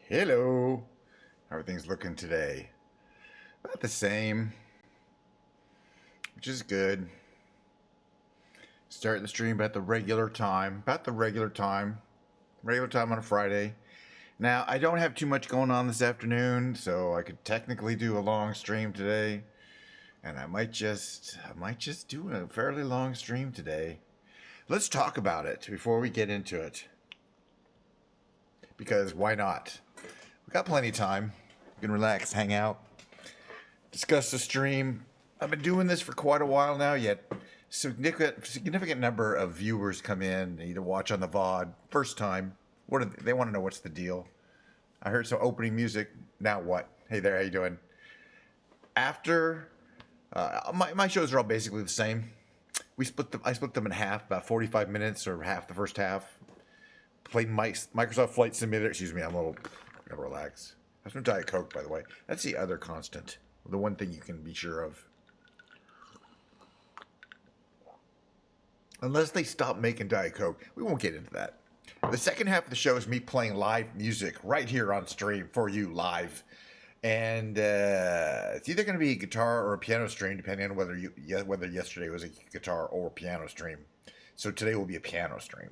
Hello. How are things looking today? About the same, which is good. Starting the stream about the regular time. About the regular time. Regular time on a Friday. Now, I don't have too much going on this afternoon, so I could technically do a long stream today. And I might just do a fairly long stream today. Let's talk about it before we get into it. Because why not? We got plenty of time. We can relax, hang out, discuss the stream. I've been doing this for quite a while now, yet significant number of viewers come in, either watch on the VOD, first time. They want to know what's the deal. I heard some opening music. Now what? Hey there, how you doing? After my shows are all basically the same. I split them in half, about 45 minutes or half the first half. Played Microsoft Flight Simulator. Excuse me, I'm a little. Gotta relax. Have some Diet Coke, by the way. That's the other constant. The one thing you can be sure of. Unless they stop making Diet Coke, we won't get into that. The second half of the show is me playing live music right here on stream for you live. And it's either going to be a guitar or a piano stream, depending on whether yesterday was a guitar or piano stream. So today will be a piano stream.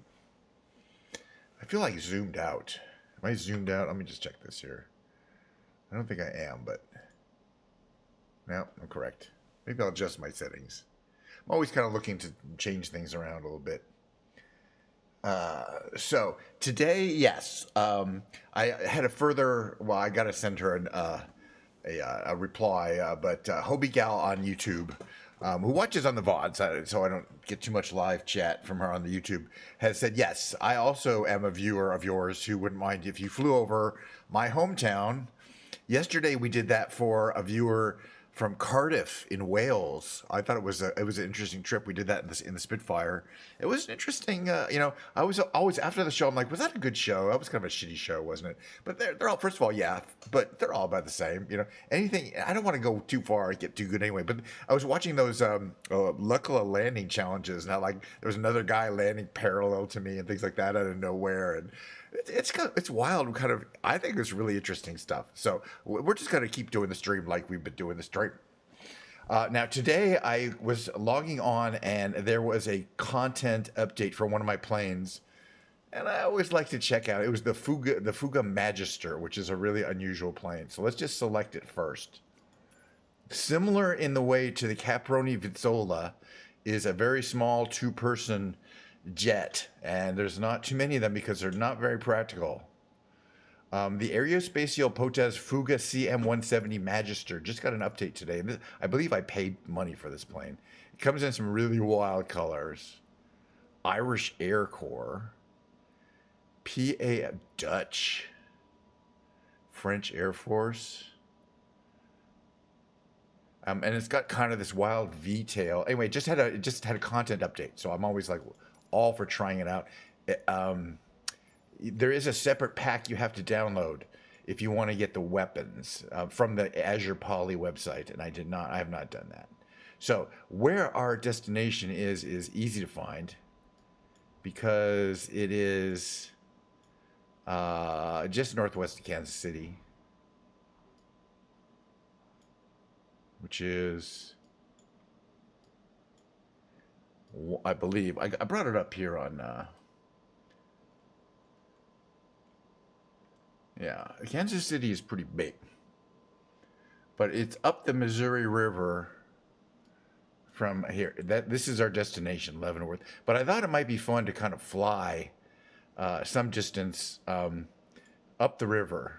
I feel like zoomed out. Am I zoomed out? Let me just check this here. I don't think I am, but no, I'm correct. Maybe I'll adjust my settings. I'm always kind of looking to change things around a little bit. So today, yes, I had a further. Well, I got to send her a reply, but Hobie Gal on YouTube, who watches on the VOD, so I don't get too much live chat from her on the YouTube, has said, yes, I also am a viewer of yours who wouldn't mind if you flew over my hometown. Yesterday we did that for a viewer from Cardiff in Wales. I thought it was an interesting trip. We did that in the Spitfire. It was interesting. I was always after the show. I'm like, was that a good show? That was kind of a shitty show, wasn't it? But they're all, first of all, yeah, but they're all about the same. Anything. I don't want to go too far or get too good anyway. But I was watching those Lucala landing challenges, and like there was another guy landing parallel to me and things like that out of nowhere, and it's wild. Kind of, I think it's really interesting stuff. So we're just gonna keep doing the stream like we've been doing the stream. Now today I was logging on and there was a content update for one of my planes, and I always like to check out. It was the Fouga Magister, which is a really unusual plane. So let's just select it first. Similar in the way to the Caproni Vizzola, is a very small two-person jet, and there's not too many of them because they're not very practical. The Aerospatiale Potas Fouga CM170 Magister just got an update today. I believe I paid money for this plane. It comes in some really wild colors. Irish Air Corps, PA Dutch, French Air Force. And it's got kind of this wild V tail. Anyway, it just had a content update, so I'm always like all for trying it out. There is a separate pack you have to download if you want to get the weapons from the Azure Poly website, and I have not done that. So where our destination is easy to find because it is just northwest of Kansas City, which is, I believe, I brought it up here on, yeah, Kansas City is pretty big, but it's up the Missouri River from here. This is our destination, Leavenworth. But I thought it might be fun to kind of fly some distance up the river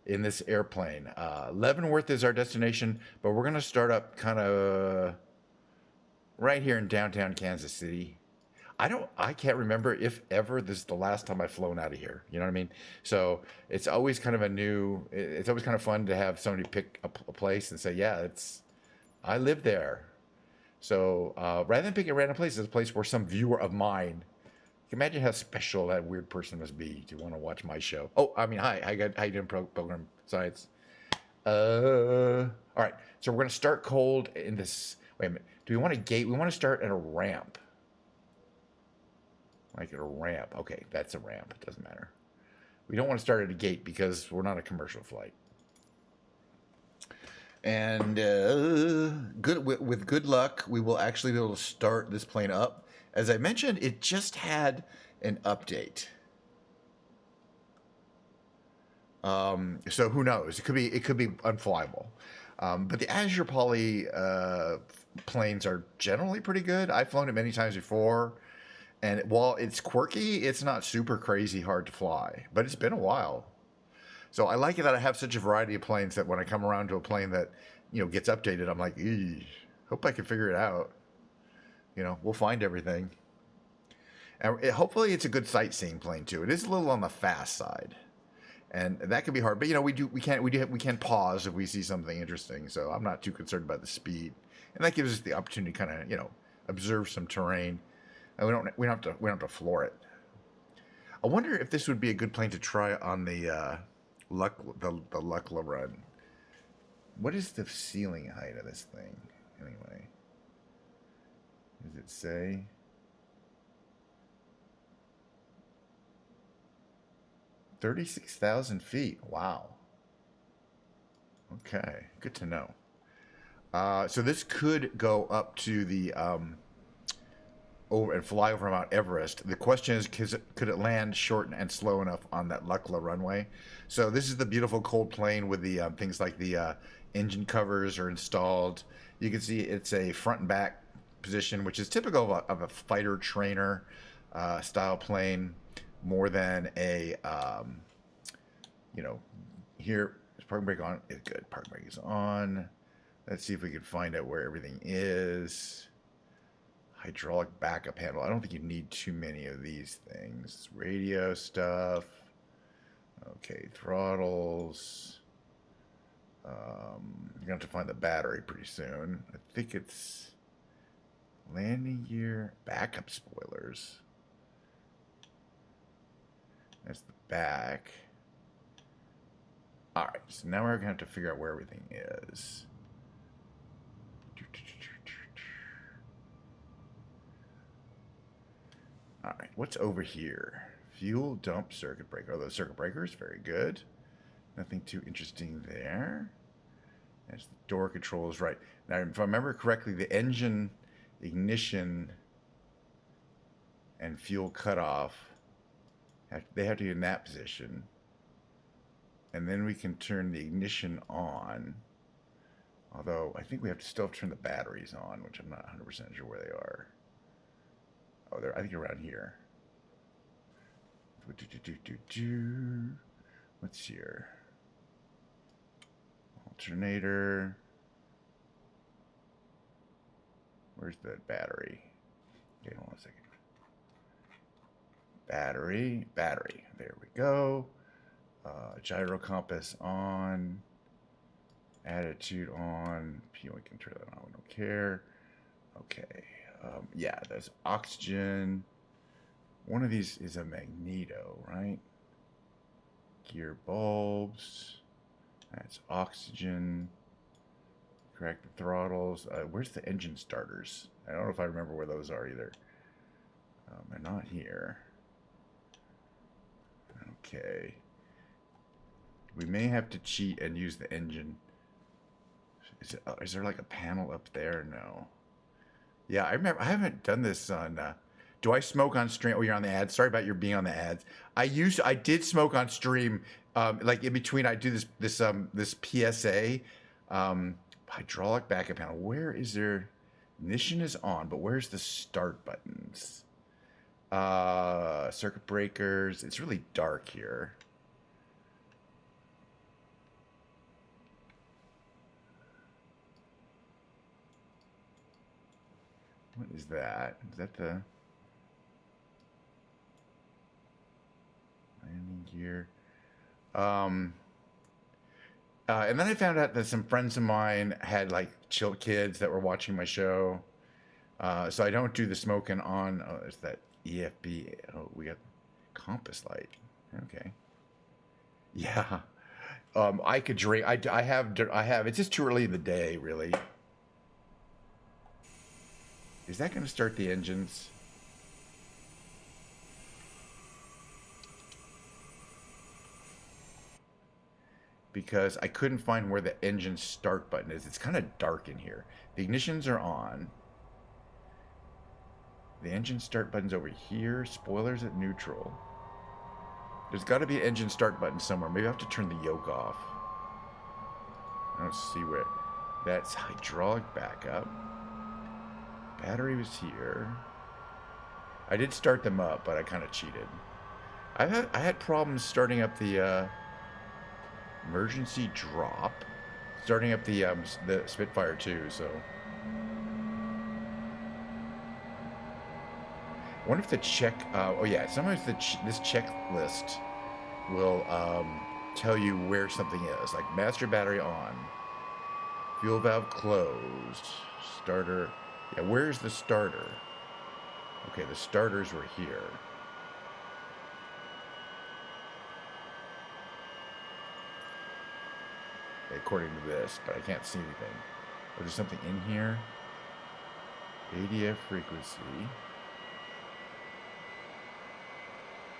in this airplane. Leavenworth is our destination, but we're going to start up kind of right here in downtown Kansas City. I can't remember if ever this is the last time I've flown out of here. You know what I mean? So it's always kind of it's always kind of fun to have somebody pick a place and say, yeah, I live there. So rather than picking a random place, it's a place where some viewer of mine, you can imagine how special that weird person must be to want to watch my show. Oh, I mean, hi, how you doing, program science? All right, so we're going to start cold in this. Wait a minute. Do we want a gate? We want to start at a ramp. Like at a ramp. Okay, that's a ramp. It doesn't matter. We don't want to start at a gate because we're not a commercial flight. And with good luck, we will actually be able to start this plane up. As I mentioned, it just had an update. So who knows? It could be unflyable. But the Azure Poly planes are generally pretty good. I've flown it many times before, and while it's quirky, it's not super crazy hard to fly. But it's been a while. So I like it that I have such a variety of planes that when I come around to a plane that, gets updated, I'm like, hope I can figure it out. We'll find everything. And hopefully it's a good sightseeing plane too. It is a little on the fast side, and that can be hard. But we can pause if we see something interesting. So I'm not too concerned about the speed, and that gives us the opportunity to kind of observe some terrain, and we don't have to floor it. I wonder if this would be a good plane to try on the Lukla run. What is the ceiling height of this thing, anyway? Does it say? $36,000 feet. Wow. Okay, good to know. So this could go up to the over and fly over Mount Everest. The question is, could it land short and slow enough on that Lukla runway? So this is the beautiful cold plane with the things like the engine covers are installed. You can see it's a front and back position, which is typical of a fighter trainer style plane, more than a here is parking brake on. It's good. Parking brake is on. Let's see if we can find out where everything is. Hydraulic backup handle. I don't think you need too many of these things. Radio stuff. Okay, throttles. You're going to have to find the battery pretty soon. I think it's landing gear, backup spoilers. That's the back. All right, so now we're going to have to figure out where everything is. All right, what's over here? Fuel dump circuit breaker. Oh, those circuit breakers, very good. Nothing too interesting there. That's the door controls, right. Now, if I remember correctly, the engine, ignition, and fuel cutoff, they have to be in that position. And then we can turn the ignition on. Although, I think we have to still turn the batteries on, which I'm not 100% sure where they are. Oh, I think around here. What's here? Alternator. Where's the battery? Okay, hold on a second. Battery. There we go. Gyro compass on. Attitude on. We can turn that on. We don't care. Okay. Yeah, there's oxygen. One of these is a magneto, right? Gear bulbs. That's oxygen. Correct the throttles. Where's the engine starters? I don't know if I remember where those are either. They're not here. Okay. We may have to cheat and use the engine. Is there like a panel up there? No. Yeah, I remember. I haven't done this on. Do I smoke on stream? Oh, you're on the ads. Sorry about your being on the ads. I did smoke on stream. Like in between, I do this PSA. Hydraulic backup panel. Where is there? Ignition is on, but where's the start buttons? Circuit breakers. It's really dark here. What is that? Is that the landing gear? And then I found out that some friends of mine had like chill kids that were watching my show. So I don't do the smoking on. Oh, there's that EFB. Oh, we got compass light. Okay. Yeah. I could drink. I have. It's just too early in the day, really. Is that going to start the engines? because I couldn't find where the engine start button is. It's kind of dark in here. The ignitions are on. The engine start button's over here. Spoilers at neutral. There's got to be an engine start button somewhere. Maybe I have to turn the yoke off. I don't see where. That's hydraulic backup. Battery was here. I did start them up, but I kind of cheated. I had problems starting up the emergency drop, starting up the Spitfire too. So, I wonder if the check. Oh yeah, sometimes this checklist will tell you where something is, like master battery on, fuel valve closed, starter. Yeah, where's the starter? Okay, the starters were here. According to this, but I can't see anything. Oh, there's something in here. ADF frequency.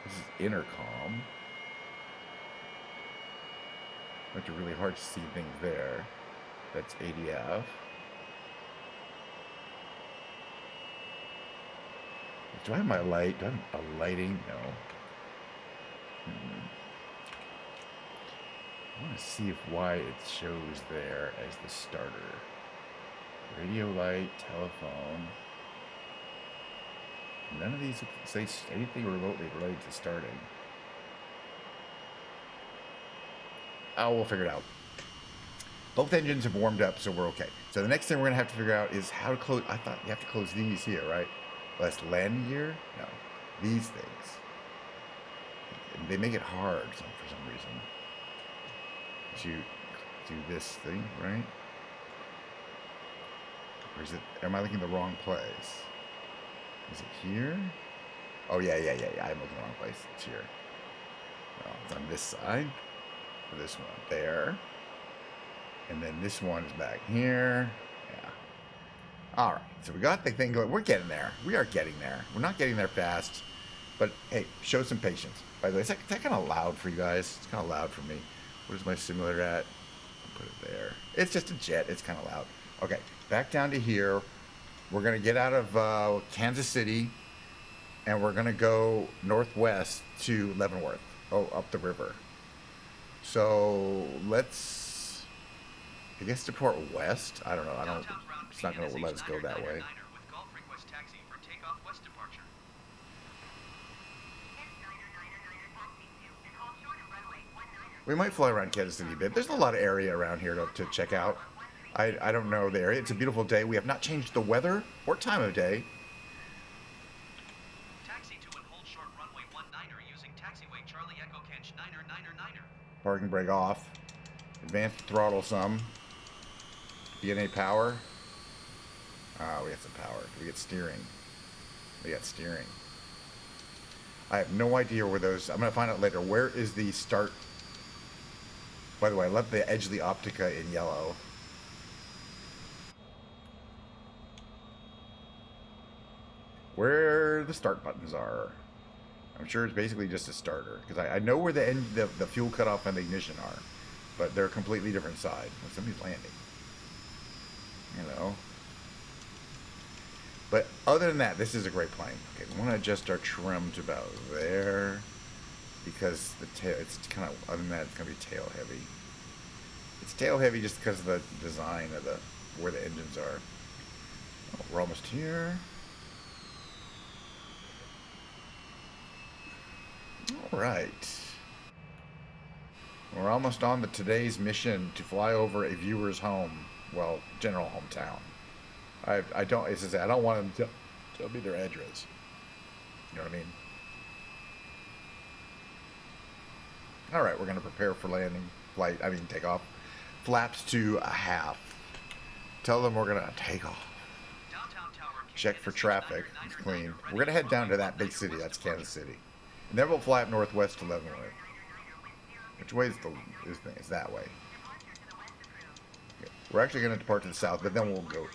This is intercom. Makes it really hard to see things there. That's ADF. Do I have my light? Do I have a lighting? No. I want to see why it shows there as the starter. Radio light, telephone. None of these say anything remotely related to starting. Oh, we'll figure it out. Both engines have warmed up, so we're okay. So the next thing we're going to have to figure out is how to close. I thought you have to close these here, right? Well, that's landing gear? No. These things. They make it hard for some reason. To do this thing, right? Or is it, am I looking in the wrong place? Is it here? Oh, yeah, I'm looking in the wrong place. It's here. Well, it's on this side. For this one there. And then this one is back here. Yeah. All right, so we got the thing going. We're getting there. We are getting there. We're not getting there fast. But, hey, show some patience. By the way, is that kind of loud for you guys? It's kind of loud for me. Where's my simulator at? I'll put it there. It's just a jet. It's kind of loud. Okay, back down to here. We're going to get out of Kansas City, and we're going to go northwest to Leavenworth. Oh, up the river. So let's, I guess, depart west. I don't know. It's not going to let us go that way. We might fly around Kansas City a bit. There's a lot of area around here to check out. I don't know the area. It's a beautiful day. We have not changed the weather or time of day. Taxi to and hold short runway 19er using taxiway Charlie Echo Kench 9er. Parking brake off. Advance the throttle some. Do you get any power? We got some power. Do we get steering? We got steering. I have no idea where those... I'm going to find out later. Where is the start... By the way, I love the edge of the Optica in yellow. Where the start buttons are. I'm sure it's basically just a starter. Because I know where the fuel cutoff and the ignition are. But they're a completely different side. Well, somebody's landing. You know. But other than that, this is a great plane. Okay, we want to adjust our trim to about there. Because the tail, it's kind of, other than that, it's going to be tail heavy. It's tail heavy just because of the design of where the engines are. Oh, we're almost here. All right. We're almost on to today's mission to fly over a viewer's home. Well, general hometown. I don't, as I say, I don't want them to tell me their address. You know what I mean? All right, we're going to prepare for takeoff. Flaps to a half. Tell them we're going to take off. Check for traffic. It's clean. We're going to head down to that big city. That's Kansas City. And then we'll fly up northwest to Leavenworth. Which way is this thing? It's that way. Okay. We're actually going to depart to the south, but then we'll go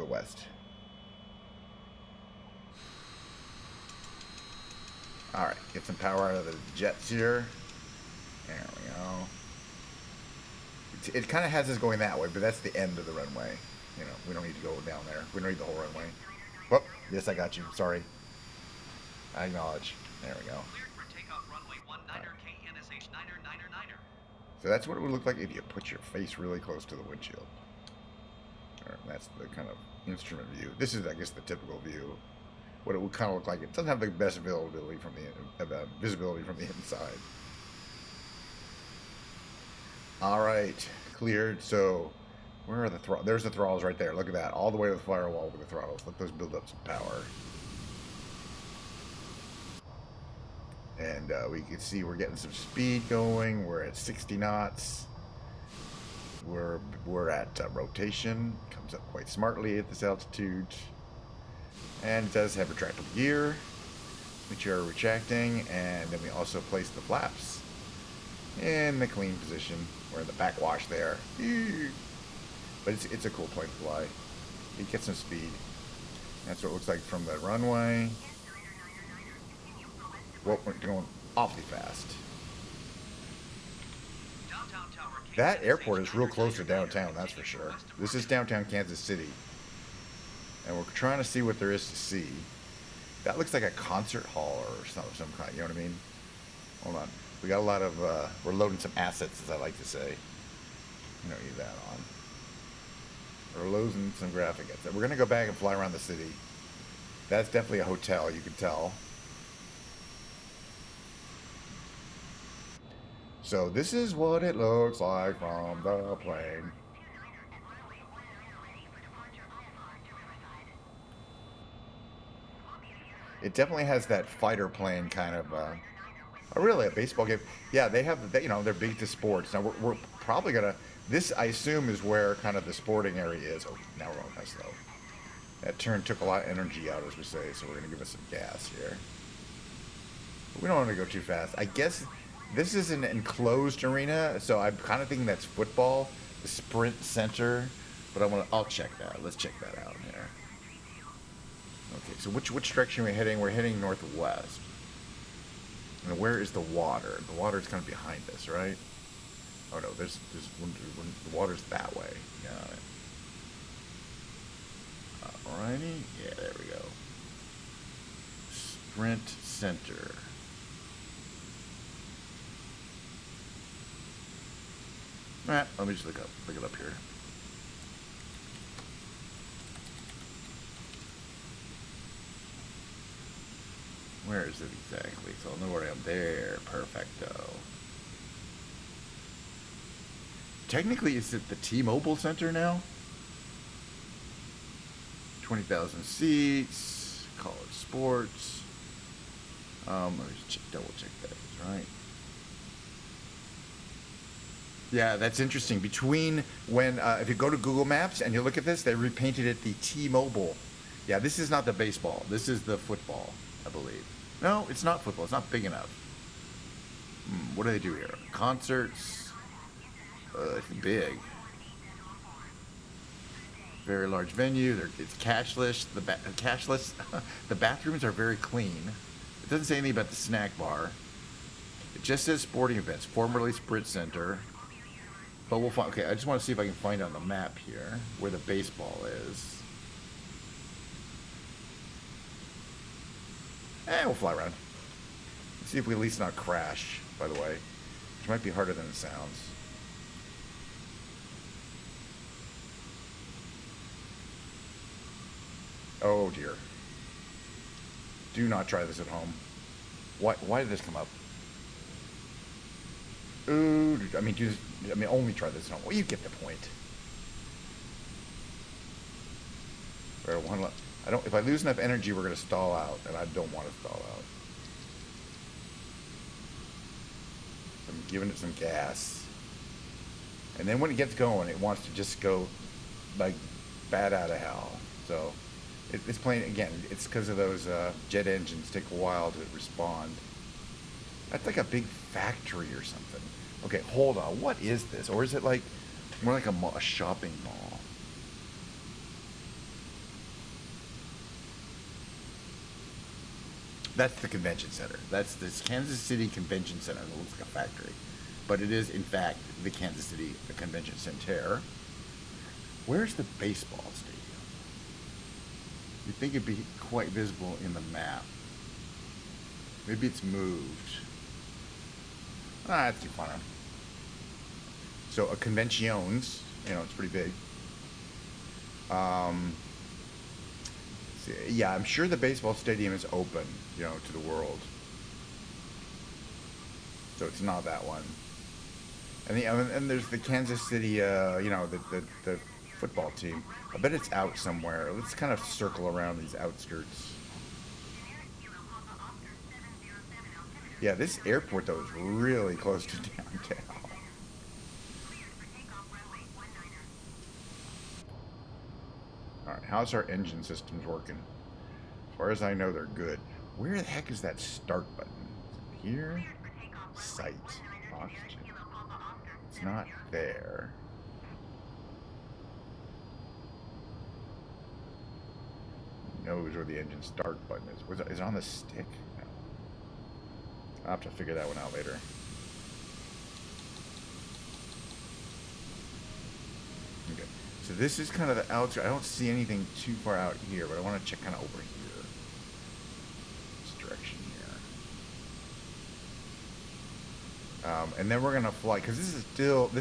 west. Alright, get some power out of the jets here. There we go. It kind of has us going that way, but that's the end of the runway. You know, we don't need to go down there. We don't need the whole runway. Whoop. Yes, I got you. Sorry. I acknowledge. There we go. So that's what it would look like if you put your face really close to the windshield. That's the kind of instrument view. This is, I guess, the typical view. What it would kind of look like. It doesn't have the best visibility from the inside. All right, cleared. So where are the throttles? There's the throttles right there. Look at that. All the way to the firewall with the throttles. Let those build up some power. And we can see we're getting some speed going. We're at 60 knots. We're at rotation. Comes up quite smartly at this altitude. And it does have retractable gear, which are retracting. And then we also place the flaps in the clean position. We're in the backwash there. But it's a cool plane to fly. It gets some speed. That's what it looks like from the runway. Whoa, we're going awfully fast. That airport is real close to downtown, that's for sure. This is downtown Kansas City. And we're trying to see what there is to see. That looks like a concert hall or some kind, you know what I mean? Hold on. We got a lot of, we're loading some assets, as I like to say. You don't need that on. We're loading some graphic assets. We're going to go back and fly around the city. That's definitely a hotel, you can tell. So this is what it looks like from the plane. It definitely has that fighter plane kind of, oh really, a baseball game? Yeah, they have, you know, they're big to sports. Now we're probably gonna, this I assume is where kind of the sporting area is. Oh, now we're going kind of slow. That turn took a lot of energy out, as we say, so we're gonna give us some gas here. But we don't want to go too fast. I guess this is an enclosed arena, so I'm kind of thinking that's football, the Sprint Center. But I'll check that. Let's check that out here. Okay, so which direction are we heading? We're heading northwest. And where is the water? The water's kind of behind us, right? Oh no, there's the water's that way. Got it. Alrighty, yeah, there we go. Sprint Center. Alright, let me just look it up here. Where is it exactly? So I'll know where I am there. Perfecto. Technically, is it the T-Mobile Center now? 20,000 seats. College sports. Let me just double check that is right. Yeah, that's interesting. Between when, if you go to Google Maps and you look at this, they repainted it the T-Mobile. Yeah, this is not the baseball. This is the football, I believe. No, it's not football. It's not big enough. What do they do here? Concerts. It's big. Very large venue. It's cashless. Cashless. The bathrooms are very clean. It doesn't say anything about the snack bar. It just says sporting events, formerly Sprint Center. But we'll find. Okay, I just want to see if I can find on the map here where the baseball is. We'll fly around. Let's see if we at least not crash, by the way. Which might be harder than it sounds. Oh dear. Do not try this at home. Why did this come up? Ooh, I mean, only try this at home. Well, you get the point. If I lose enough energy, we're going to stall out, and I don't want to stall out. I'm giving it some gas. And then when it gets going, it wants to just go, like, bat out of hell. So, it's playing, again, it's because of those jet engines take a while to respond. That's like a big factory or something. Okay, hold on. What is this? Or is it like, more like a shopping mall? That's the convention center. That's this Kansas City Convention Center that looks like a factory. but it is in fact the Kansas City Convention Center. Where's the baseball stadium? You'd think it'd be quite visible in the map. Maybe it's moved. Ah, that's too far. So a conventions, it's pretty big. Yeah, I'm sure the baseball stadium is open, to the world. So it's not that one. And there's the Kansas City, the football team. I bet it's out somewhere. Let's kind of circle around these outskirts. Yeah, this airport, though, is really close to downtown. All right, how's our engine systems working? As far as I know, they're good. Where the heck is that start button? Is it here? Sight. Oxygen. It's not there. Knows where the engine start button is. Is it on the stick? No. I'll have to figure that one out later. Okay. So this is kind of the outskirts. I don't see anything too far out here, but I want to check kind of over here. This direction here. And then we're gonna fly because this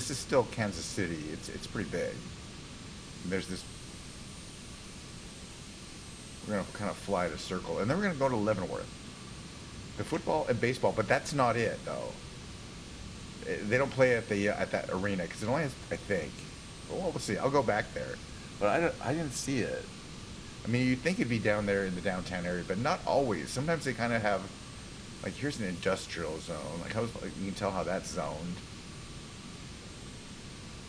is still Kansas City. It's pretty big. And there's this. We're gonna kind of fly the circle, and then we're gonna go to Leavenworth. The football and baseball, but that's not it though. They don't play at that arena because it only has, I think. Well, we'll see. I'll go back there, but I didn't see it. I mean, you'd think it'd be down there in the downtown area, but not always. Sometimes they kind of have, like, here's an industrial zone. Like, you can tell how that's zoned.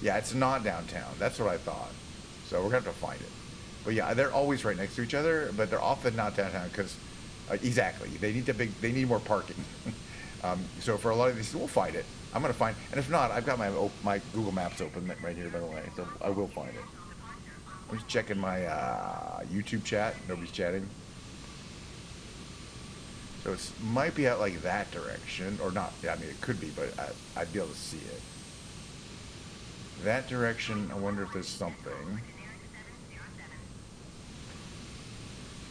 Yeah, it's not downtown. That's what I thought. So we're gonna have to find it. But yeah, they're always right next to each other, but they're often not downtown because, exactly, they need more parking. So for a lot of these, we'll find it. I'm gonna find, and if not, I've got my Google Maps open right here, by the way, so I will find it. I'm just checking my YouTube chat. Nobody's chatting. So it might be out like that direction, or not. Yeah, I mean, it could be, but I'd be able to see it. That direction, I wonder if there's something.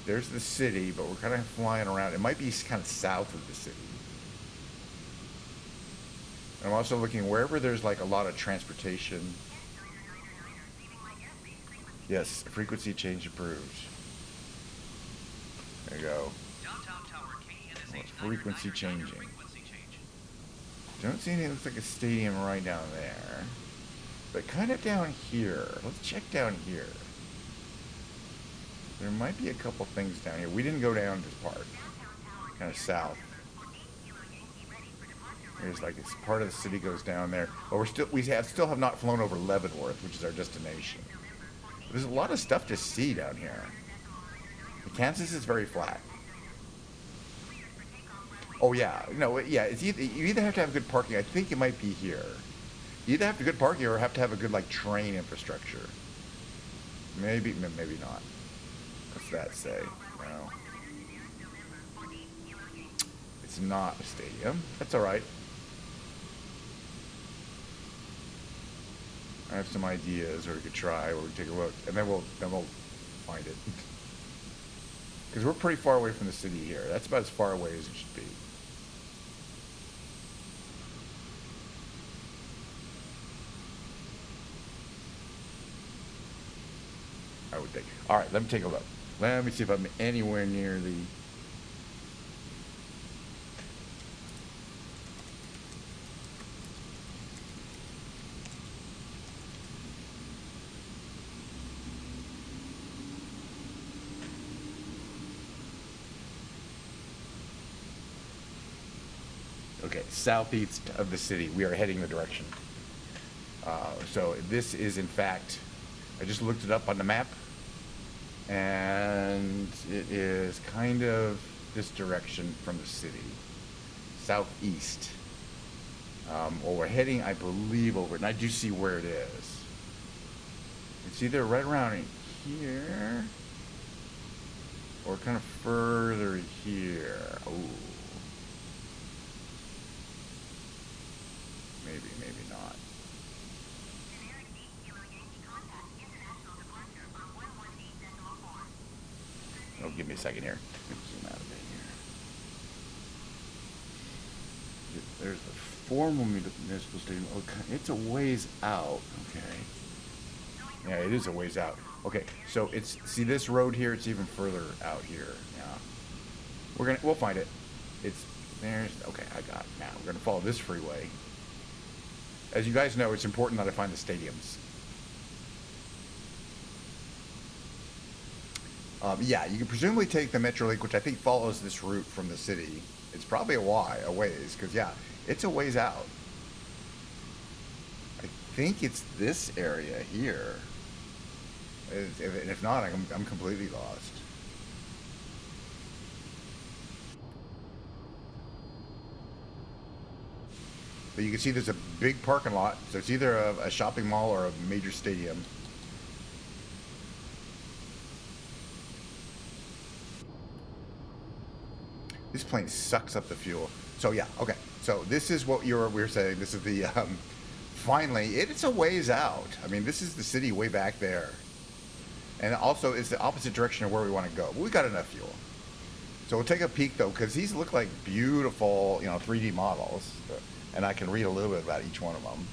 There's the city, but we're kind of flying around. It might be kind of south of the city. I'm also looking wherever there's like a lot of transportation. Yes, frequency change approved. There you go. Frequency changing. Don't see anything that looks like a stadium right down there. But kind of down here. Let's check down here. There might be a couple things down here. We didn't go down this part. Kind of south. There's like this part of the city goes down there. But we still have not flown over Leavenworth, which is our destination. There's a lot of stuff to see down here. Kansas is very flat. Oh yeah, no, yeah. You either have to have good parking. I think it might be here. You either have good parking or have to have a good like train infrastructure. Maybe not. What's that say? No. It's not a stadium. That's all right. I have some ideas, or we could try, or we could take a look, and then we'll find it. Because we're pretty far away from the city here. That's about as far away as it should be. I would think. All right, let me take a look. Let me see if I'm anywhere near the. Okay, southeast of the city. We are heading the direction. So this is, in fact, I just looked it up on the map, and it is kind of this direction from the city, southeast. Well, we're heading, I believe, over it, and I do see where it is. It's either right around in here, or kind of further here. Ooh. maybe, maybe not. Oh, give me a second here. Zoom out a bit here. There's the formal municipal stadium. Okay, it's a ways out. Okay. Yeah, it is a ways out. Okay, so it's, see this road here? It's even further out here. Yeah. We'll find it. Okay, I got it now. We're gonna follow this freeway. As you guys know, it's important that I find the stadiums. Yeah, you can presumably take the Metrolink, which I think follows this route from the city. It's probably a ways, because yeah, it's a ways out. I think it's this area here. If not, I'm completely lost. But you can see there's a big parking lot, so it's either a shopping mall or a major stadium. This plane sucks up the fuel. So yeah, okay. So this is what we were saying. This is the finally it's a ways out. I mean, this is the city way back there, and also it's the opposite direction of where we want to go. But we got enough fuel. So we'll take a peek though, because these look like beautiful, 3D models, and I can read a little bit about each one of them.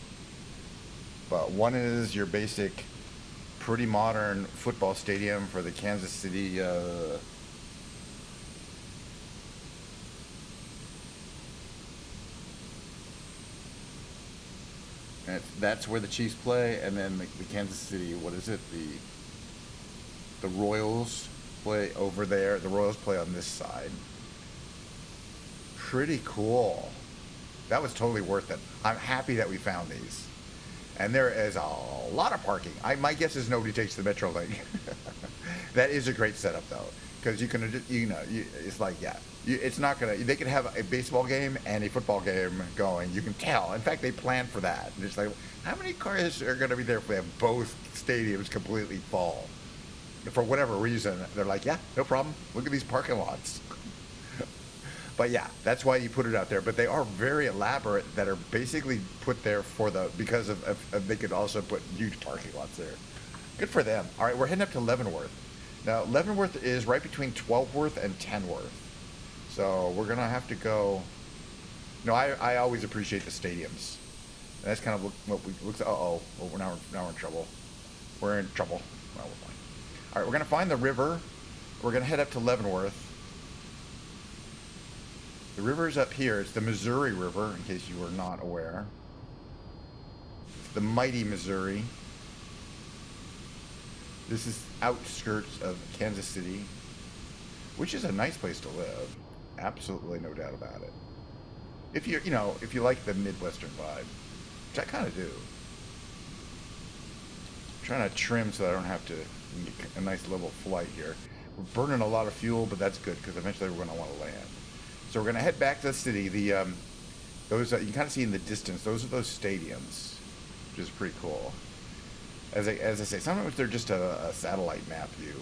But one is your basic, pretty modern football stadium for the Kansas City. And that's where the Chiefs play, and then the Kansas City, what is it? The Royals play over there. The Royals play on this side. Pretty cool. That was totally worth it. I'm happy that we found these. And there is a lot of parking. My guess is nobody takes the Metrolink. That is a great setup, though, because you can, it's like, yeah. It's not gonna. They could have a baseball game and a football game going. You can tell. In fact, they plan for that. And it's like, how many cars are gonna be there if we have both stadiums completely full? For whatever reason, they're like, yeah, no problem. Look at these parking lots. But yeah, that's why you put it out there. But they are very elaborate. That are basically put there for because of they could also put huge parking lots there. Good for them. All right, we're heading up to Leavenworth. Now, Leavenworth is right between 12worth and 10worth. So we're gonna have to go. No, I always appreciate the stadiums. And that's kind of what we looks. Well, now we're in trouble. We're in trouble. Well, we're fine. All right, we're gonna find the river. We're gonna head up to Leavenworth. The river's up here. It's the Missouri River, in case you were not aware. It's the mighty Missouri. This is outskirts of Kansas City, which is a nice place to live. Absolutely no doubt about it. If you like the Midwestern vibe, which I kind of do. I'm trying to trim so I don't have to get a nice level flight here. We're burning a lot of fuel, but that's good because eventually we're going to want to land. So we're going to head back to the city. Those you can kind of see in the distance. Those are those stadiums, which is pretty cool. As I say, sometimes they're just a satellite map view.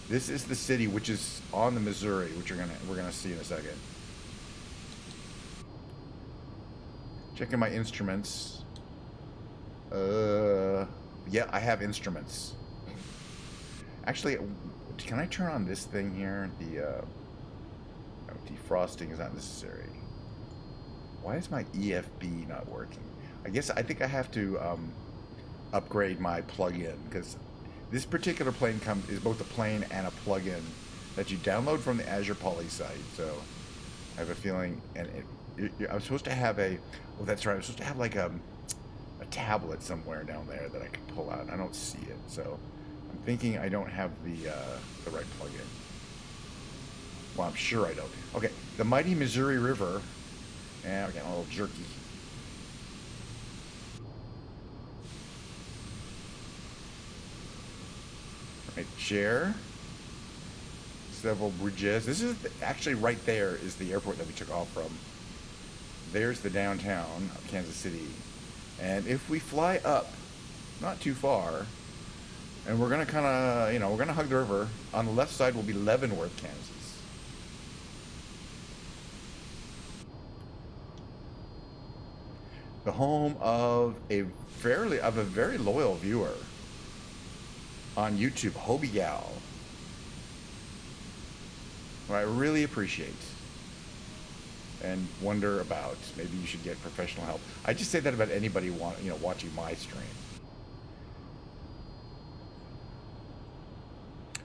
This is the city, which is on the Missouri, which we're gonna see in a second. Checking my instruments. Yeah, I have instruments. Actually, can I turn on this thing here? The defrosting is not necessary. Why is my EFB not working? I think I have to upgrade my plugin, because this particular plane is both a plane and a plugin that you download from the Azure Poly site. So I have a feeling, and I'm supposed to have that's right. I'm supposed to have like a tablet somewhere down there that I can pull out. I don't see it, so I'm thinking I don't have the right plugin. Well, I'm sure I don't. Okay, the mighty Missouri River. And we're getting a little jerky. Right, share. Several bridges. This is actually right there is the airport that we took off from. There's the downtown of Kansas City. And if we fly up, not too far, and we're gonna kind of, we're gonna hug the river. On the left side will be Leavenworth, Kansas. the home of a very loyal viewer on YouTube, Hobie Gal, who I really appreciate and wonder about. Maybe you should get professional help. I just say that about anybody watching my stream.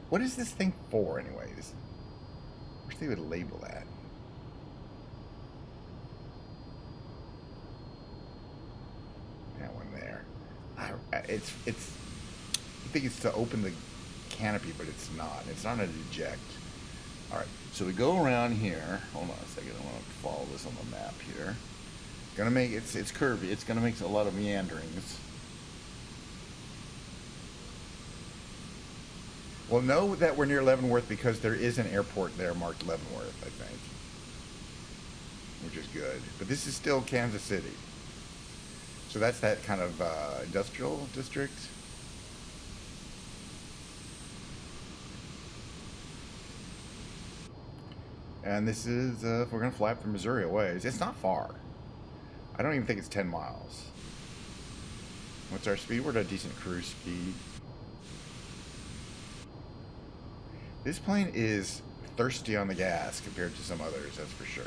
What is this thing for, anyways? I wish they would label that. That one there. It's. I think it's to open the canopy, but it's not. It's not an eject. All right. So we go around here. Hold on a second. I want to follow this on the map here. Gonna make it's curvy. It's gonna make a lot of meanderings. We'll know that we're near Leavenworth because there is an airport there marked Leavenworth, I think, which is good. But this is still Kansas City, so that's that kind of industrial district. And this is if we're gonna fly up from Missouri a ways. It's not far. I don't even think it's 10 miles. What's our speed? We're at a decent cruise speed. This plane is thirsty on the gas compared to some others, that's for sure.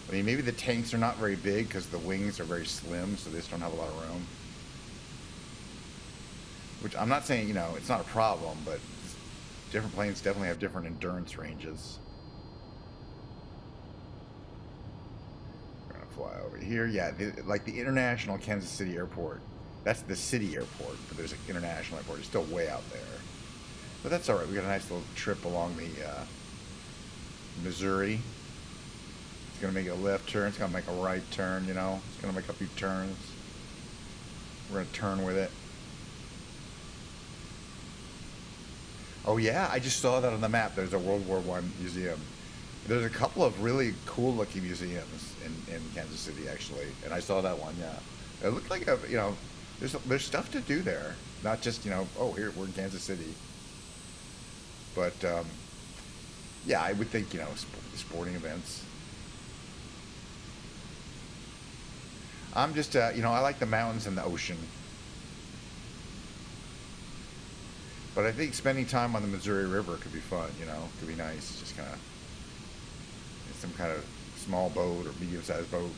I mean, maybe the tanks are not very big because the wings are very slim, so they just don't have a lot of room. Which I'm not saying, it's not a problem, but different planes definitely have different endurance ranges. We're going to fly over here. Yeah, like the International Kansas City Airport. That's the city airport, but there's an international airport. It's still way out there. But that's all right. We got a nice little trip along the Missouri. It's going to make a left turn. It's going to make a right turn, It's going to make a few turns. We're going to turn with it. Oh, yeah. I just saw that on the map. There's a World War I museum. There's a couple of really cool-looking museums in Kansas City, actually. And I saw that one, yeah. It looked like, there's stuff to do there. Not just, oh, here, we're in Kansas City. But, yeah, I would think, sporting events. I'm just, I like the mountains and the ocean. But I think spending time on the Missouri River could be fun, could be nice. Just kind of, some kind of small boat or medium-sized boat.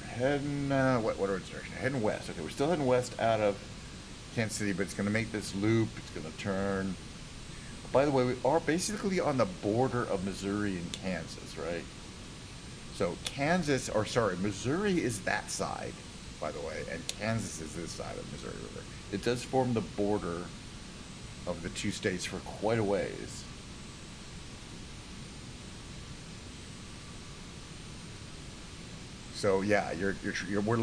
Heading, what are its direction? Heading west. Okay, we're still heading west out of Kansas City, but it's going to make this loop. It's going to turn. By the way, we are basically on the border of Missouri and Kansas, right? So Missouri is that side, by the way, and Kansas is this side of Missouri River. It does form the border of the two states for quite a ways. So yeah,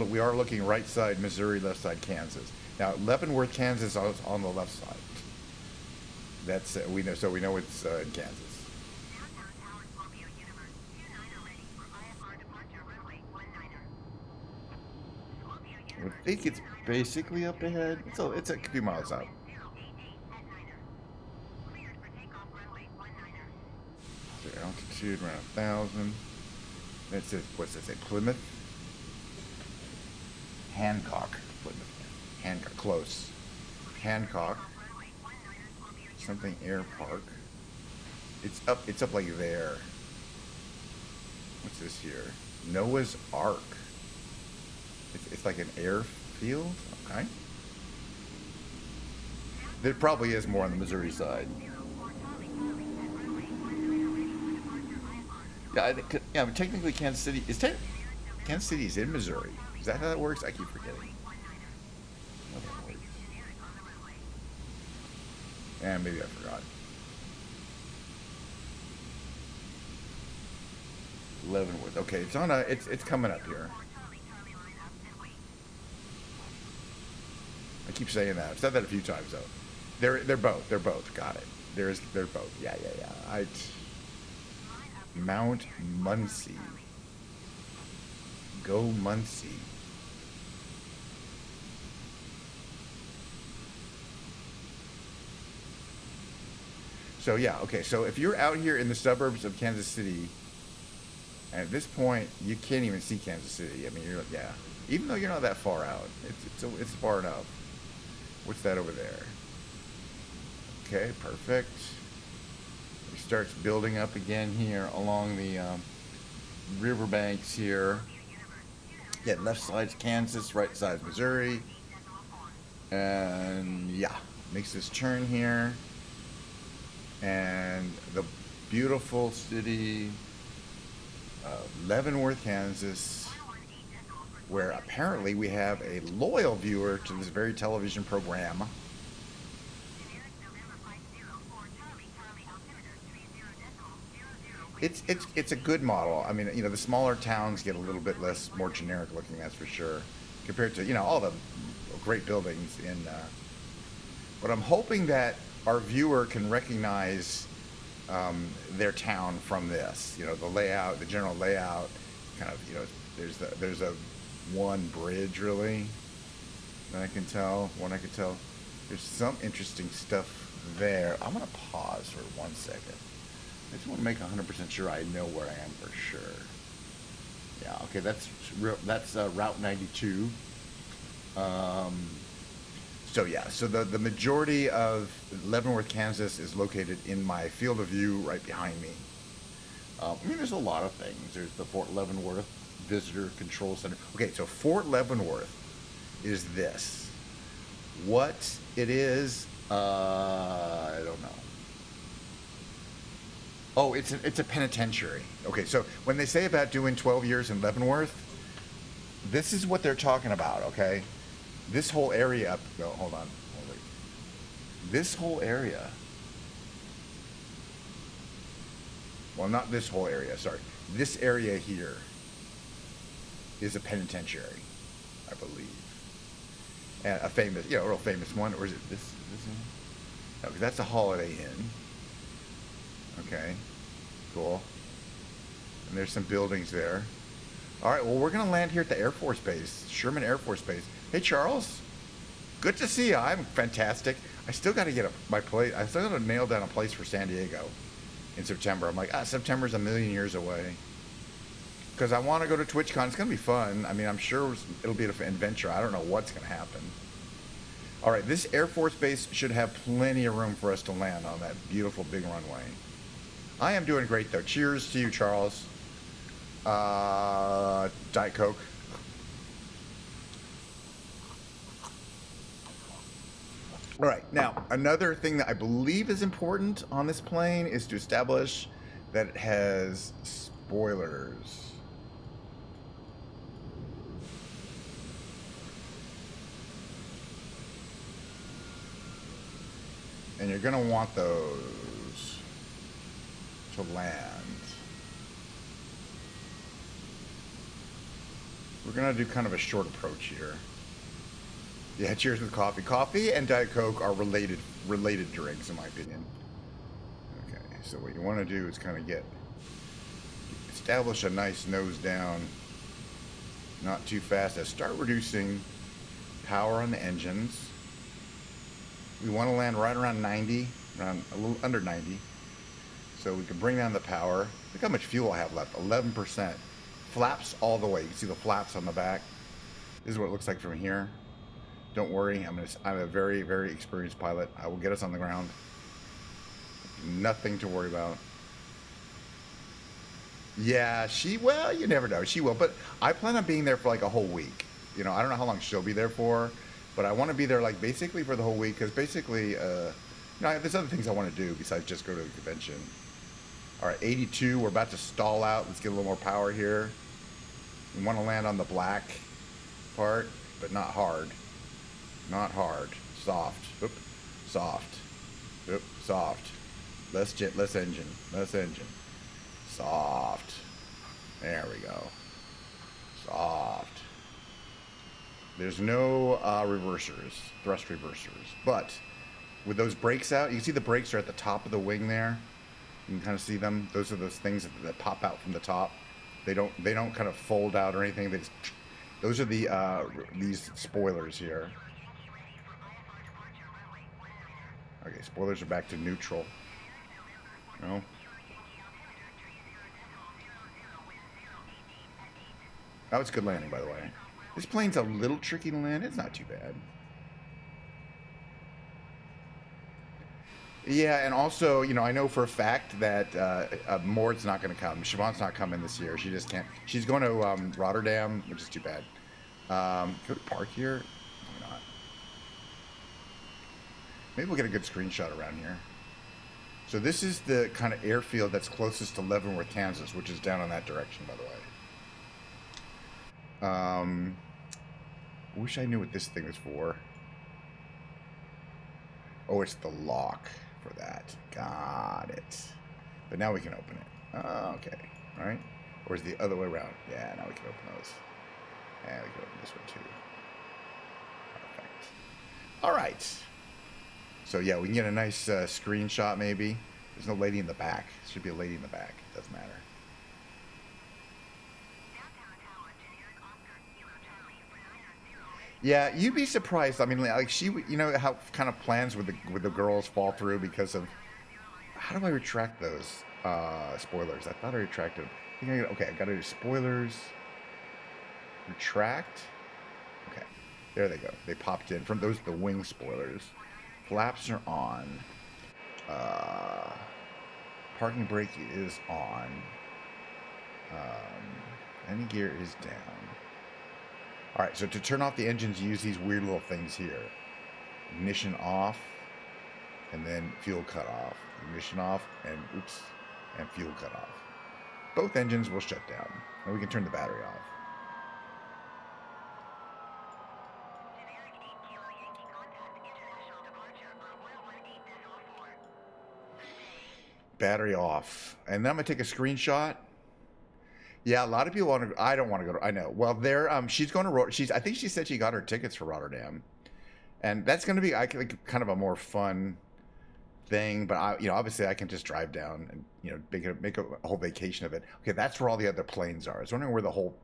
we are looking right side Missouri, left side Kansas. Now Leavenworth, Kansas is on the left side. That's we know. So we know it's in Kansas. I think it's basically up ahead. It's a few miles out. The altitude around 1,000. That's it. What's that say? Plymouth? Hancock. Plymouth. Hancock. Close. Hancock. Something Air Park. It's up like there. What's this here? Noah's Ark. It's like an airfield? Okay. There probably is more on the Missouri side. Yeah, but technically Kansas City is in Missouri. Is that how that works? I keep forgetting. And maybe I forgot. Leavenworth. Okay, it's coming up here. I keep saying that. I've said that a few times though. They're both. Got it. They're both. Yeah. Mount Muncie. Go Muncie. So yeah, okay. So if you're out here in the suburbs of Kansas City, and at this point you can't even see Kansas City. I mean, you're yeah. Even though you're not that far out, it's far enough. What's that over there? Okay, perfect. It starts building up again here along the riverbanks here. Yeah, left side's Kansas, right side's Missouri. And yeah, makes this turn here. And the beautiful city of Leavenworth, Kansas, where apparently we have a loyal viewer to this very television program. It's a good model. I mean, you know, the smaller towns get a little bit less, more generic looking, that's for sure, compared to, you know, all the great buildings in. But I'm hoping that our viewer can recognize their town from this. You know, the layout, the general layout, kind of. You know, there's a one bridge really that I can tell. One I can tell. There's some interesting stuff there. I'm gonna pause for 1 second. I just want to make 100% sure I know where I am for sure. Yeah, okay, that's Route 92. So yeah, so the majority of Leavenworth, Kansas is located in my field of view right behind me. I mean, there's a lot of things. There's the Fort Leavenworth Visitor Control Center. Okay, so Fort Leavenworth is this. What it is, I don't know. Oh, it's a penitentiary. Okay, so when they say about doing 12 years in Leavenworth, this is what they're talking about, okay? This whole area up, no, hold on. Wait. This whole area, well, not this whole area, sorry. This area here is a penitentiary, I believe. And a famous, you know, a real famous one, or is it this one? No, because that's a Holiday Inn. Okay, cool. And there's some buildings there. All right, well, we're going to land here at the Air Force Base, Sherman Air Force Base. Hey, Charles. Good to see you. I'm fantastic. I still got to get my place. I still got to nail down a place for San Diego in September. I'm like, September's a million years away. Because I want to go to TwitchCon. It's going to be fun. I mean, I'm sure it'll be an adventure. I don't know what's going to happen. All right, this Air Force Base should have plenty of room for us to land on that beautiful big runway. I am doing great, though. Cheers to you, Charles. Diet Coke. All right, now, another thing that I believe is important on this plane is to establish that it has spoilers. And you're going to want those to land. We're going to do kind of a short approach here. Yeah, cheers with coffee. Coffee and Diet Coke are related drinks, in my opinion. Okay, so what you want to do is kind of establish a nice nose down, not too fast. Start reducing power on the engines. We want to land right around 90, around a little under 90. So we can bring down the power. Look how much fuel I have left, 11%. Flaps all the way. You can see the flaps on the back. This is what it looks like from here. Don't worry, I'm a very, very experienced pilot. I will get us on the ground. Nothing to worry about. Yeah, well, you never know. She will, but I plan on being there for like a whole week. You know, I don't know how long she'll be there for, but I want to be there like basically for the whole week because basically, you know, there's other things I want to do besides just go to the convention. All right, 82, we're about to stall out. Let's get a little more power here. We want to land on the black part, but not hard. Not hard. Soft. Oop. Soft. Oop. Soft. Less engine. Less engine. Soft. There we go. Soft. There's no reversers, thrust reversers. But with those brakes out, you can see the brakes are at the top of the wing there. You can kind of see them. Those are those things that pop out from the top. They don't kind of fold out or anything. They just, those are the these spoilers here. Okay, spoilers are back to neutral. No. That was a good landing, by the way. This plane's a little tricky to land. It's not too bad. Yeah, and also, you know, I know for a fact that Mord's not going to come. Siobhan's not coming this year. She just can't. She's going to Rotterdam, which is too bad. Could we park here? Maybe not. Maybe we'll get a good screenshot around here. So this is the kind of airfield that's closest to Leavenworth, Kansas, which is down in that direction, by the way. I wish I knew what this thing was for. Oh, it's the lock for that. Got it. But now we can open it. Oh, okay. All right. Or is it the other way around? Yeah, now we can open those. And we can open this one too. Perfect. All right. So yeah, we can get a nice screenshot maybe. There's no lady in the back. There should be a lady in the back. Doesn't matter. Yeah, you'd be surprised. I mean, like she, you know how kind of plans with the girls fall through because of. How do I retract those spoilers? I thought I retracted them. Okay, I got to do spoilers. Retract. Okay, there they go. They popped in from those the wing spoilers. Flaps are on. Parking brake is on. Any gear is down. All right, so to turn off the engines, use these weird little things here. Ignition off, and then fuel cut off. Ignition off, and oops, and fuel cut off. Both engines will shut down, and we can turn the battery off. Battery off, and then I'm gonna take a screenshot. Yeah, a lot of people want to. I don't want to go to. I know. Well, there. She's going to. I think she said she got her tickets for Rotterdam, and that's going to be like kind of a more fun thing. But obviously, I can just drive down and make a whole vacation of it. Okay, that's where all the other planes are. I was wondering where the whole,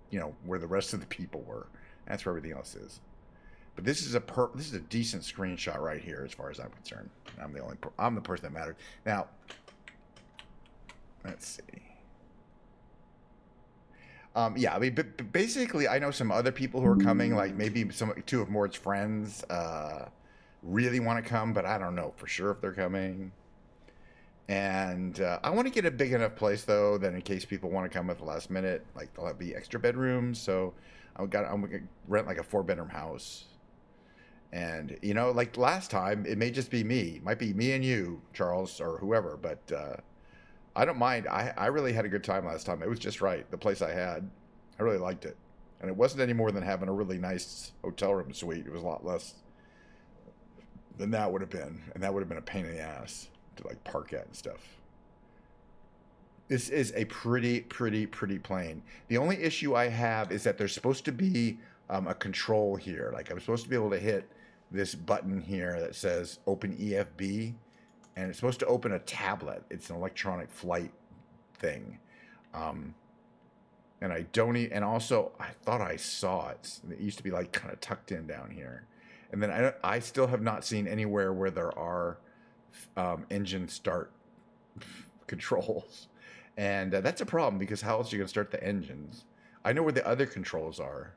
where the rest of the people were. That's where everything else is. But this is a decent screenshot right here, as far as I'm concerned. I'm the person that matters. Now, let's see. Yeah, I mean, but basically, I know some other people who are coming, like maybe two of Mord's friends really want to come, but I don't know for sure if they're coming. And I want to get a big enough place, though, that in case people want to come at the last minute, like there'll be extra bedrooms. So I'm going to rent like a 4-bedroom house. And, like last time, it may just be me. It might be me and you, Charles, or whoever, but I don't mind. I really had a good time last time. It was just right. The place I had, I really liked it. And it wasn't any more than having a really nice hotel room suite. It was a lot less than that would have been. And that would have been a pain in the ass to like park at and stuff. This is a pretty plane. The only issue I have is that there's supposed to be a control here. Like I'm supposed to be able to hit this button here that says open EFB. And it's supposed to open a tablet. It's an electronic flight thing. And I don't and also I thought I saw it. It used to be like kind of tucked in down here. And then I still have not seen anywhere where there are engine start controls. And that's a problem because how else are you going to start the engines? I know where the other controls are.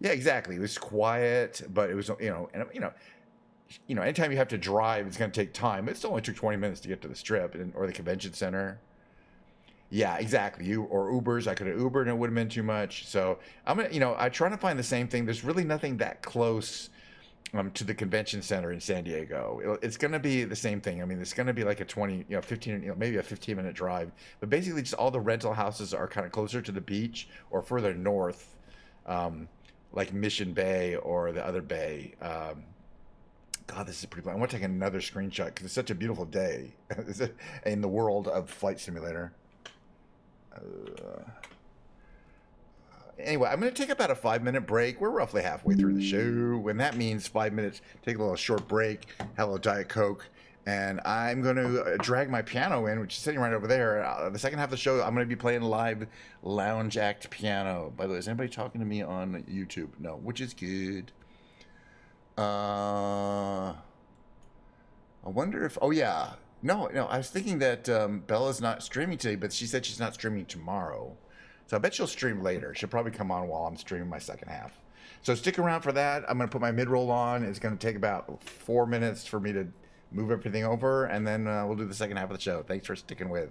Yeah, exactly. It was quiet, but it was, anytime you have to drive, it's going to take time. It only took 20 minutes to get to the Strip or the convention center. Yeah, exactly. Or Ubers. I could have Ubered and it would have been too much. So I'm gonna, I'm trying to find the same thing. There's really nothing that close to the convention center in San Diego. It's going to be the same thing. I mean, it's going to be like a 15, maybe a 15-minute drive. But basically, just all the rental houses are kind of closer to the beach or further north, like Mission Bay or the other bay. God, this is pretty. I want to take another screenshot because it's such a beautiful day in the world of Flight Simulator. Anyway, I'm going to take about a 5-minute break. We're roughly halfway through the show, and that means 5 minutes. Take a little short break, have a little Diet Coke, and I'm going to drag my piano in, which is sitting right over there. The second half of the show, I'm going to be playing live lounge act piano. By the way, is anybody talking to me on YouTube? No, which is good. I wonder if. Oh yeah, No, no, I was thinking that Bella's not streaming today, but she said she's not streaming tomorrow. So I bet she'll stream later. She'll probably come on while I'm streaming my second half. So stick around for that. I'm going to put my mid-roll on. It's going to take about 4 minutes for me to move everything over, and then we'll do the second half of the show. Thanks for sticking with.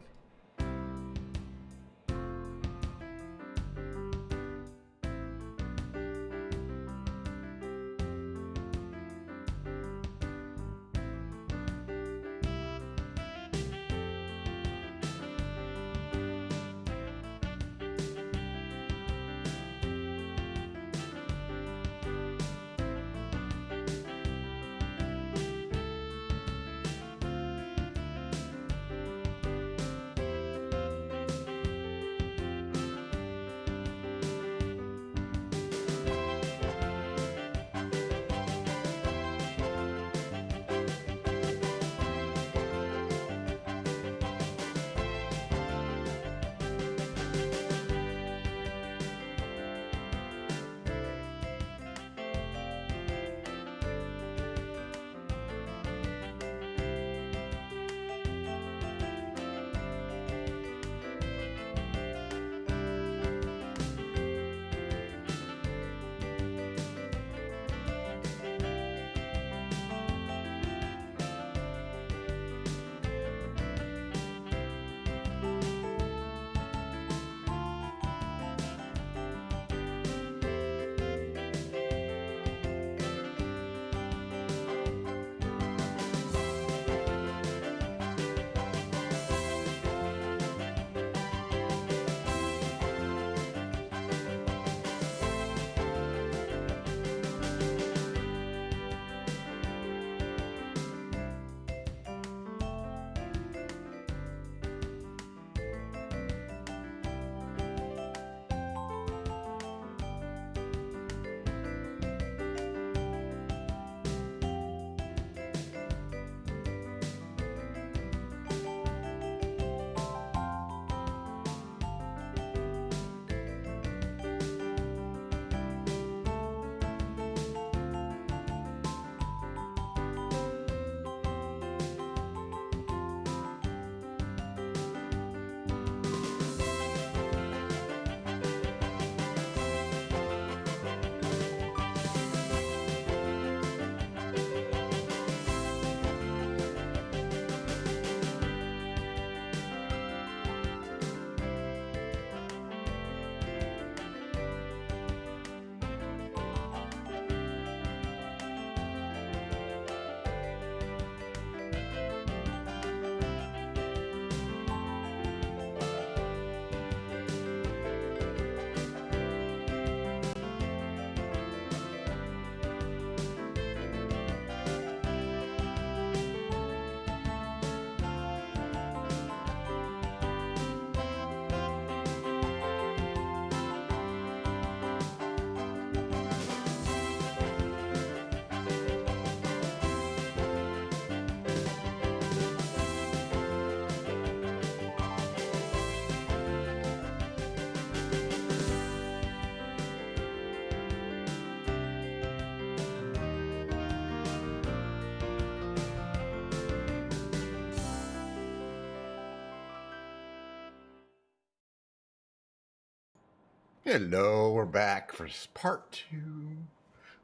Hello, we're back for part 2.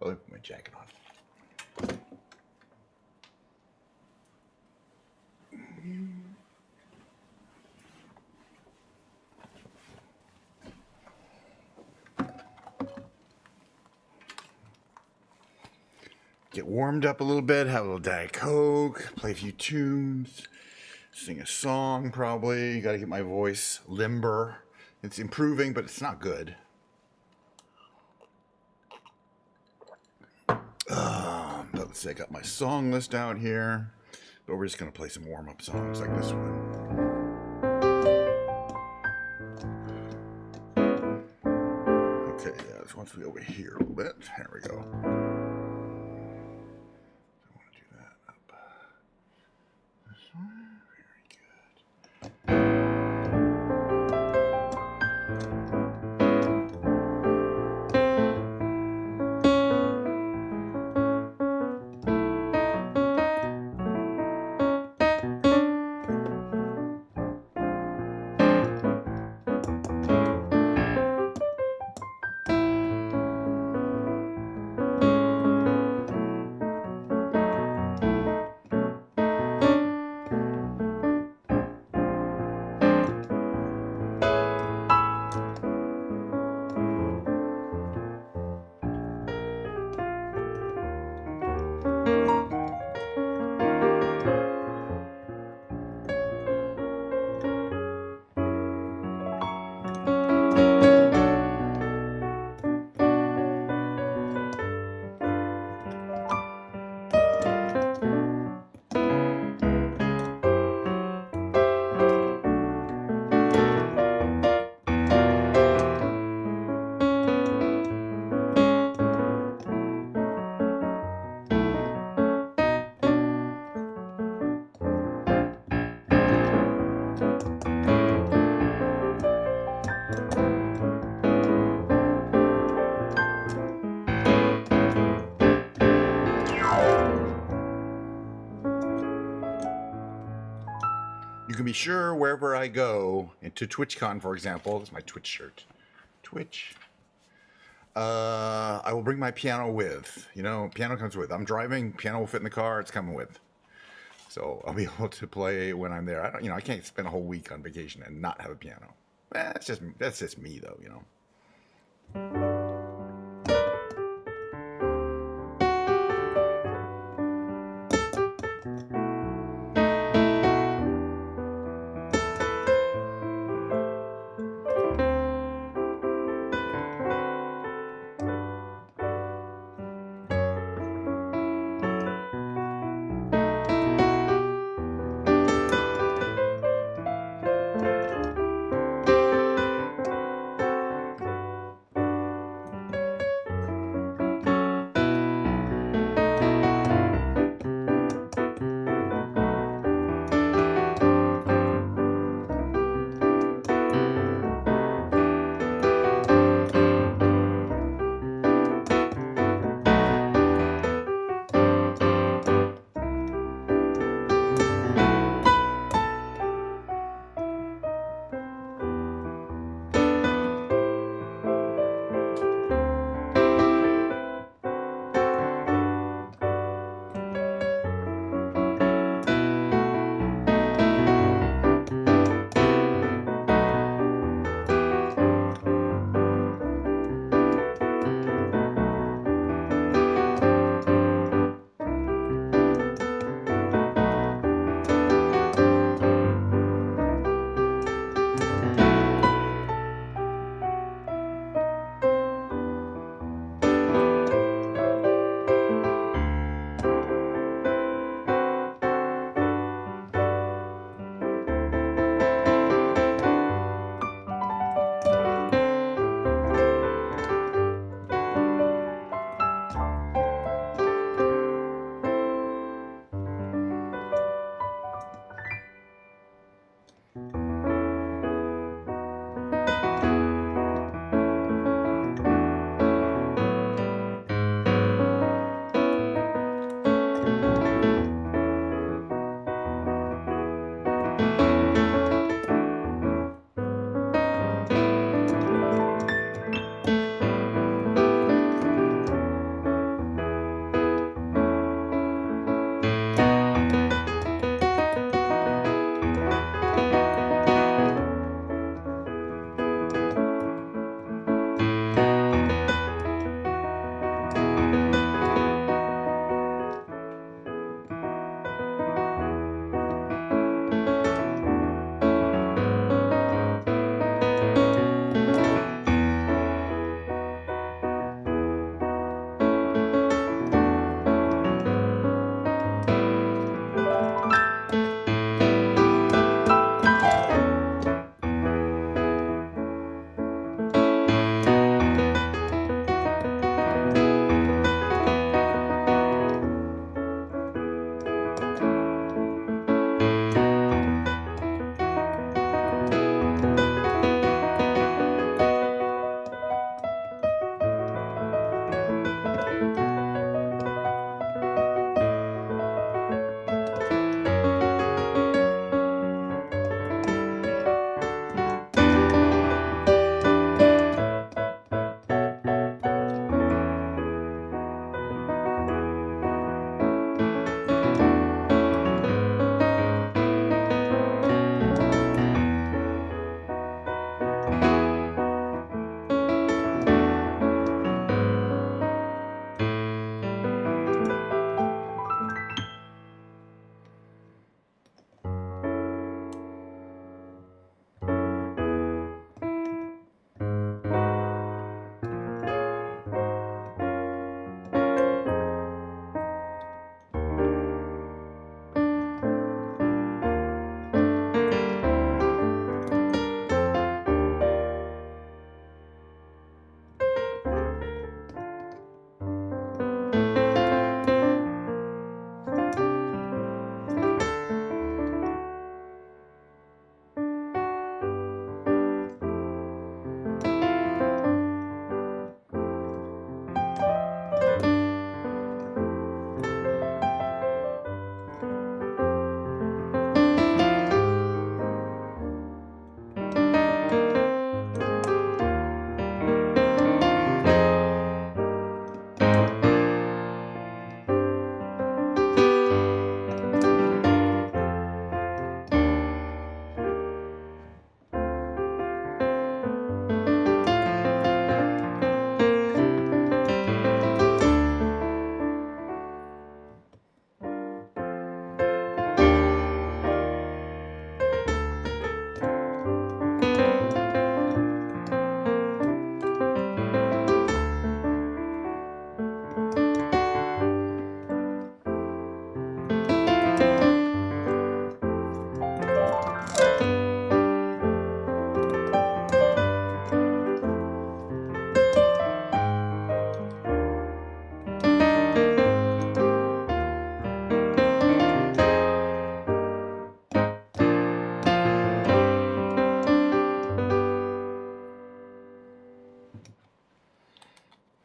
Oh, let me put my jacket on. Get warmed up a little bit, have a little Diet Coke, play a few tunes, sing a song probably. Got to get my voice limber. It's improving, but it's not good. Let's see, I got my song list out here, but we're just going to play some warm-up songs like this one. Okay, yeah, this wants to be over here a little bit. There we go. I want to do that up this one. Very good. can be sure wherever I go, into TwitchCon, for example, this is my Twitch shirt. Twitch. I will bring my piano with. You know, piano comes with. I'm driving, piano will fit in the car, it's coming with. So I'll be able to play when I'm there. I can't spend a whole week on vacation and not have a piano. That's just me, though, you know.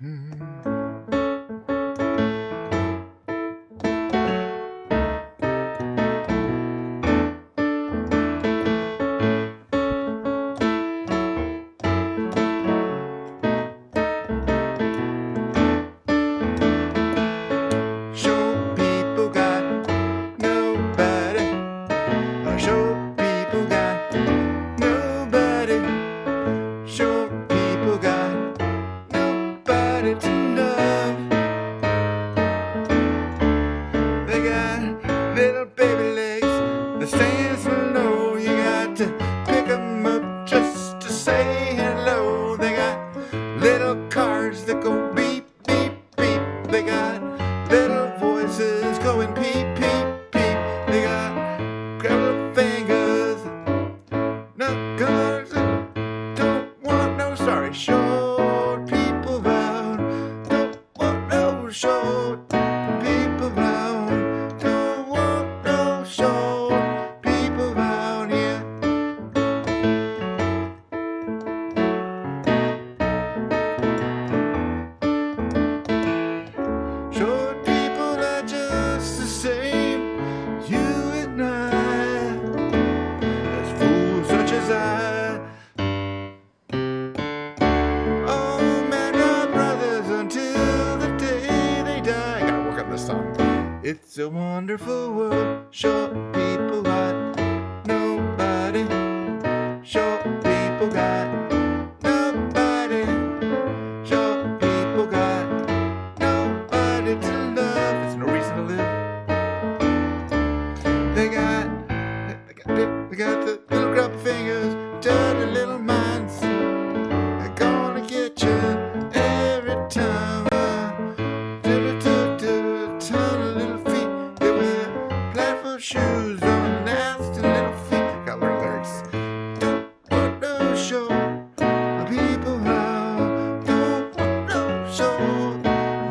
Short people got nobody. Short people got nobody. Short people got nobody to love. They got little baby legs that stand so low. You got to pick 'em up just to say hello. They got little cars that go beep, beep, beep. They got little voices going peep, peep, peep. They got little fingers, knuckles, don't want no sorry short people round. Don't want no short people round. Don't want no short people round here. Short people are just the same, you and I, as fools such as I. All men are brothers until the day they die. Gotta work on this song. It's a wonderful world. Short people got nobody. Short people got nobody. Short people got nobody to love. There's no reason to live. They got the little grub fingers, dirty little minds. They're gonna get you every time. Ton of little feet. They wear platform shoes on nasty little feet. Got learn lyrics. Don't want no short people round. Don't want no short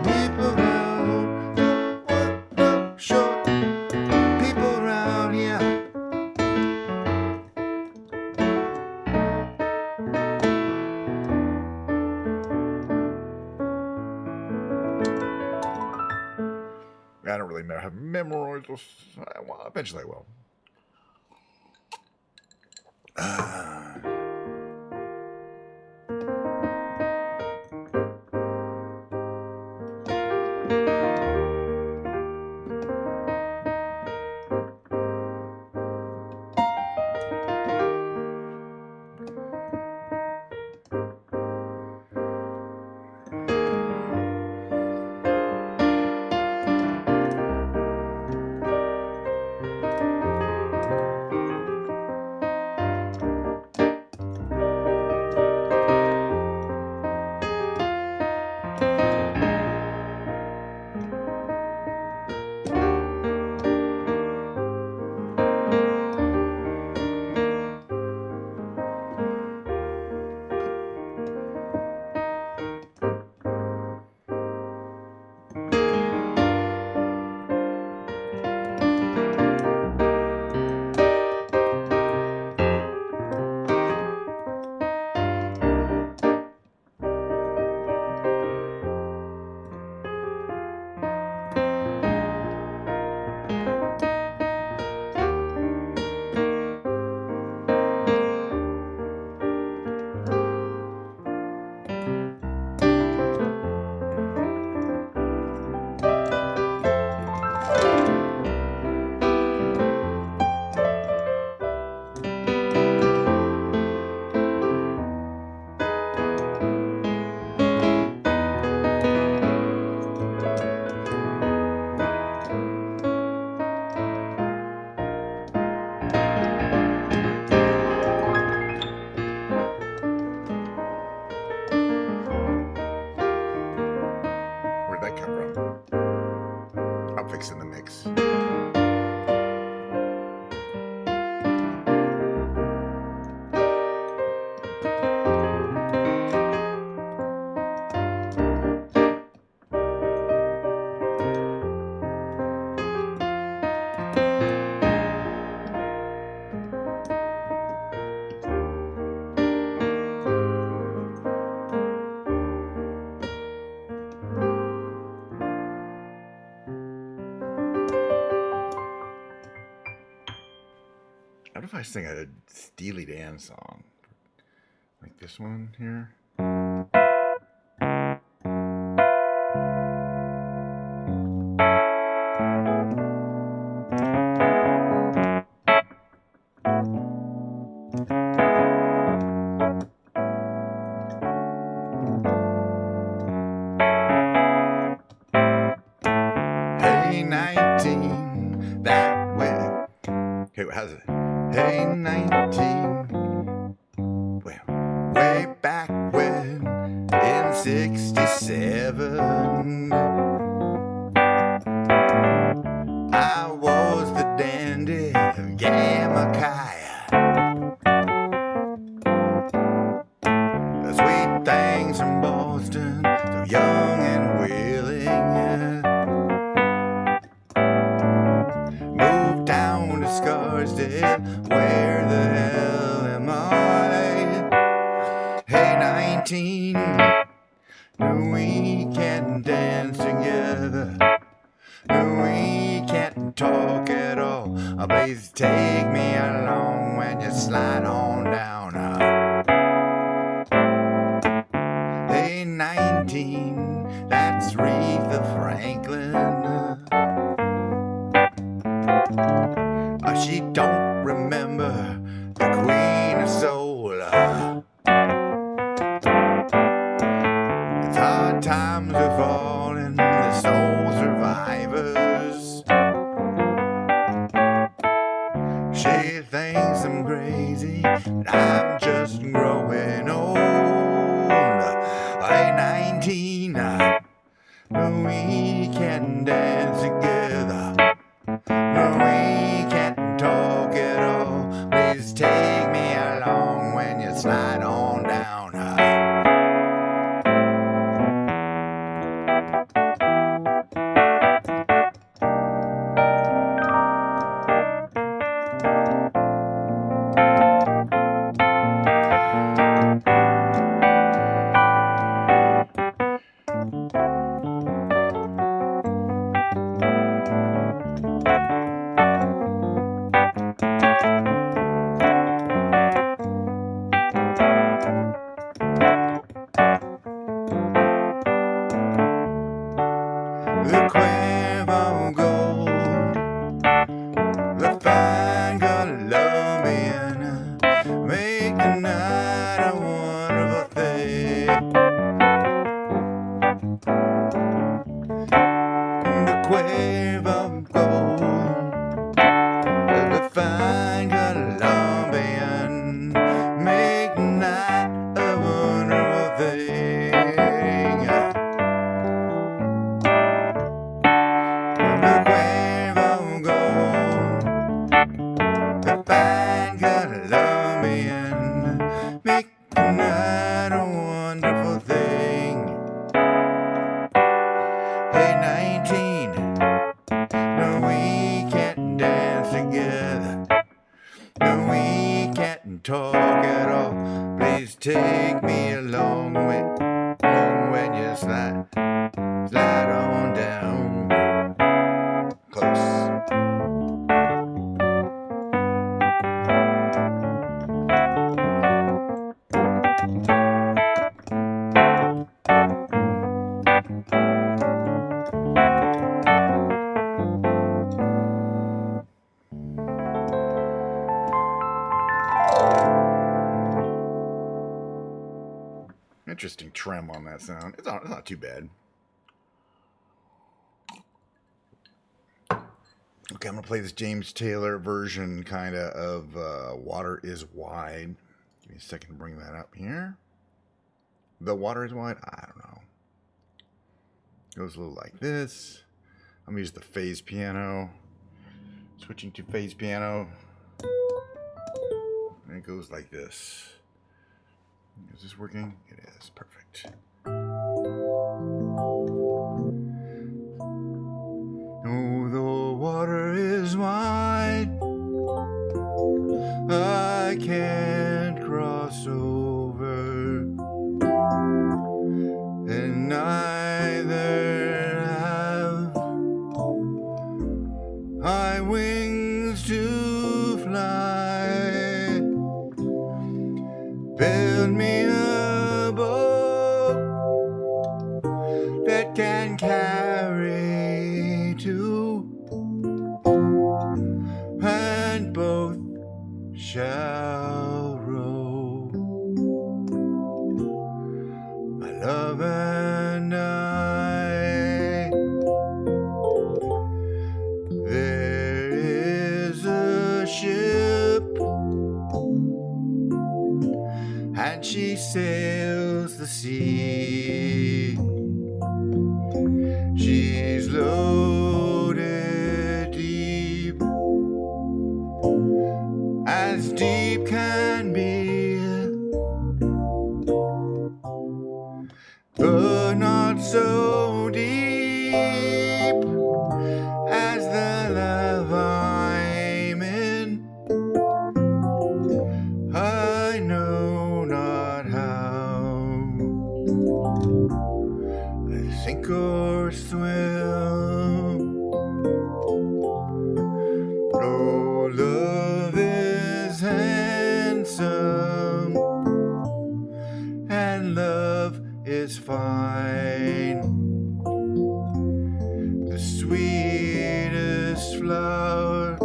people round. Don't want no short people round. Yeah. I don't really have memorized this. Well, eventually I will. I sing a Steely Dan song. Like this one here. Hey, 19, that way. Okay, how's it? Hey, 19. Well, way back when, in 67, I was the dandy of Yamakaya. The sweet things from Boston, so young and willing. Moved down to Scarsdale, where the hell am I? Hey, 19, no, we can't dance together. No, we can't talk at all. Please take me along when you slide on down. Hey, 19, that's Aretha Franklin. She don't remember the Queen of Soul. It's hard times are falling, the soul survivors. She thinks I'm crazy, but I'm just growing old. Hey, 19, no, we can dance together. No, we can't talk at all. Please take me along when you slide on down. The Cuervo Gold, the fine Colombian, make the night a wonderful thing. The Cuervo Gold, the fine Colombian, make the night a wonderful thing. The Cuervo Gold, the fine Colombian, make the night a wonderful thing. Hey, 19, no, we can't dance together. No, we can't talk at all. Please take me along when you slide on down. Close. Interesting trem on that sound. It's not too bad. Okay, I'm going to play this James Taylor version kind of Water is Wide. Give me a second to bring that up here. The Water is Wide? I don't know. It goes a little like this. I'm going to use the phase piano. Switching to phase piano. And it goes like this. Is this working? It is. Perfect. Oh, the water is wide. I can't cross over. And neither have I wings to fly. that can carry two, and both shall row. My love and I. There is a ship, and she sails the sea. She's loaded deep, as deep can be, but not so deep as the love I'm in. I know not how I sink or swim. Oh, love is handsome, and love is fine. The sweetest flower,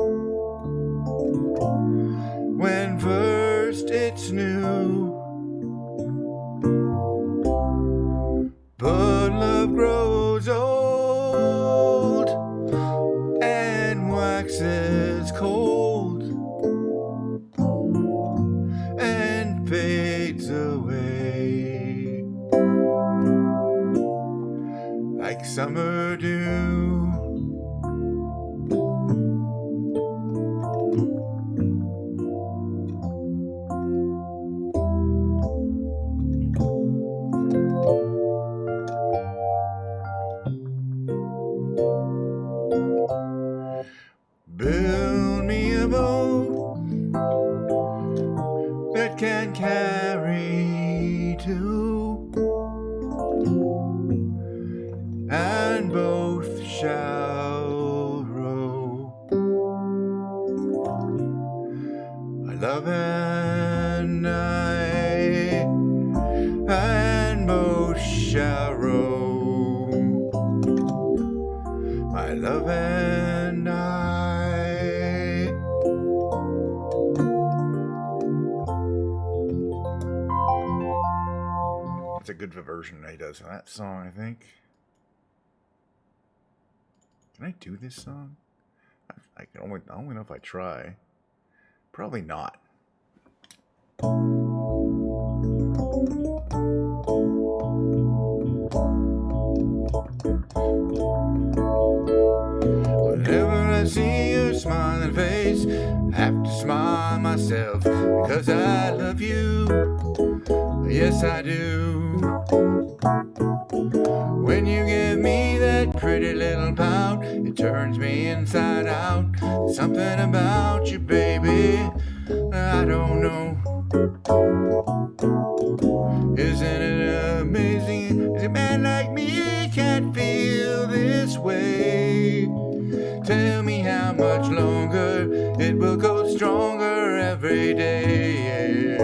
when first it's new. But love grows old and waxes cold and fades away like summer dew. Build me a boat that can carry two, and both shall row. My love and I, and both shall row. My love and I. That's a good version he does of that song, I think. Can I do this song? I can only know if I try. Probably not. Whenever I see your smiling face, I have to smile myself because I love you. Yes, I do. When you give me that pretty little pout, it turns me inside out. Something about you, baby, I don't know. Isn't it amazing? Is a man like me can't feel this way? Tell me how much longer it will go stronger every day.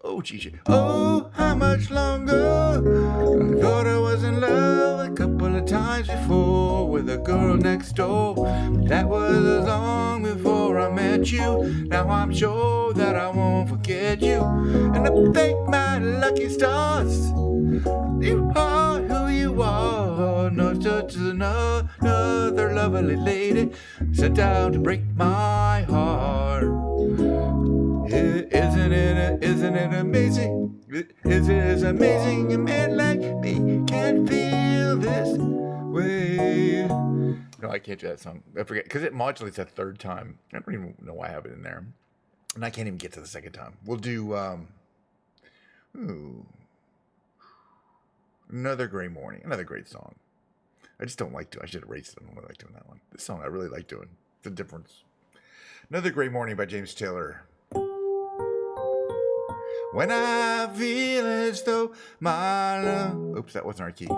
Oh, Gigi. Oh, how much longer? I thought I was in love a couple of times before with a girl next door. That was long before I met you. Now I'm sure that I won't forget you. And I thank my lucky stars. You are who you are. No such as another lovely lady sent out to break my heart. Isn't it amazing? Is it as amazing a man like me can't feel this way? No, I can't do that song. I forget because it modulates a third time. I don't even know why I have it in there, and I can't even get to the second time. We'll do Another Gray Morning, another great song. I just don't like to. I should have erased it. I don't really like doing that one. This song I really like doing. The difference. Another Gray Morning by James Taylor. When I feel as though my love... Oops, that wasn't our key.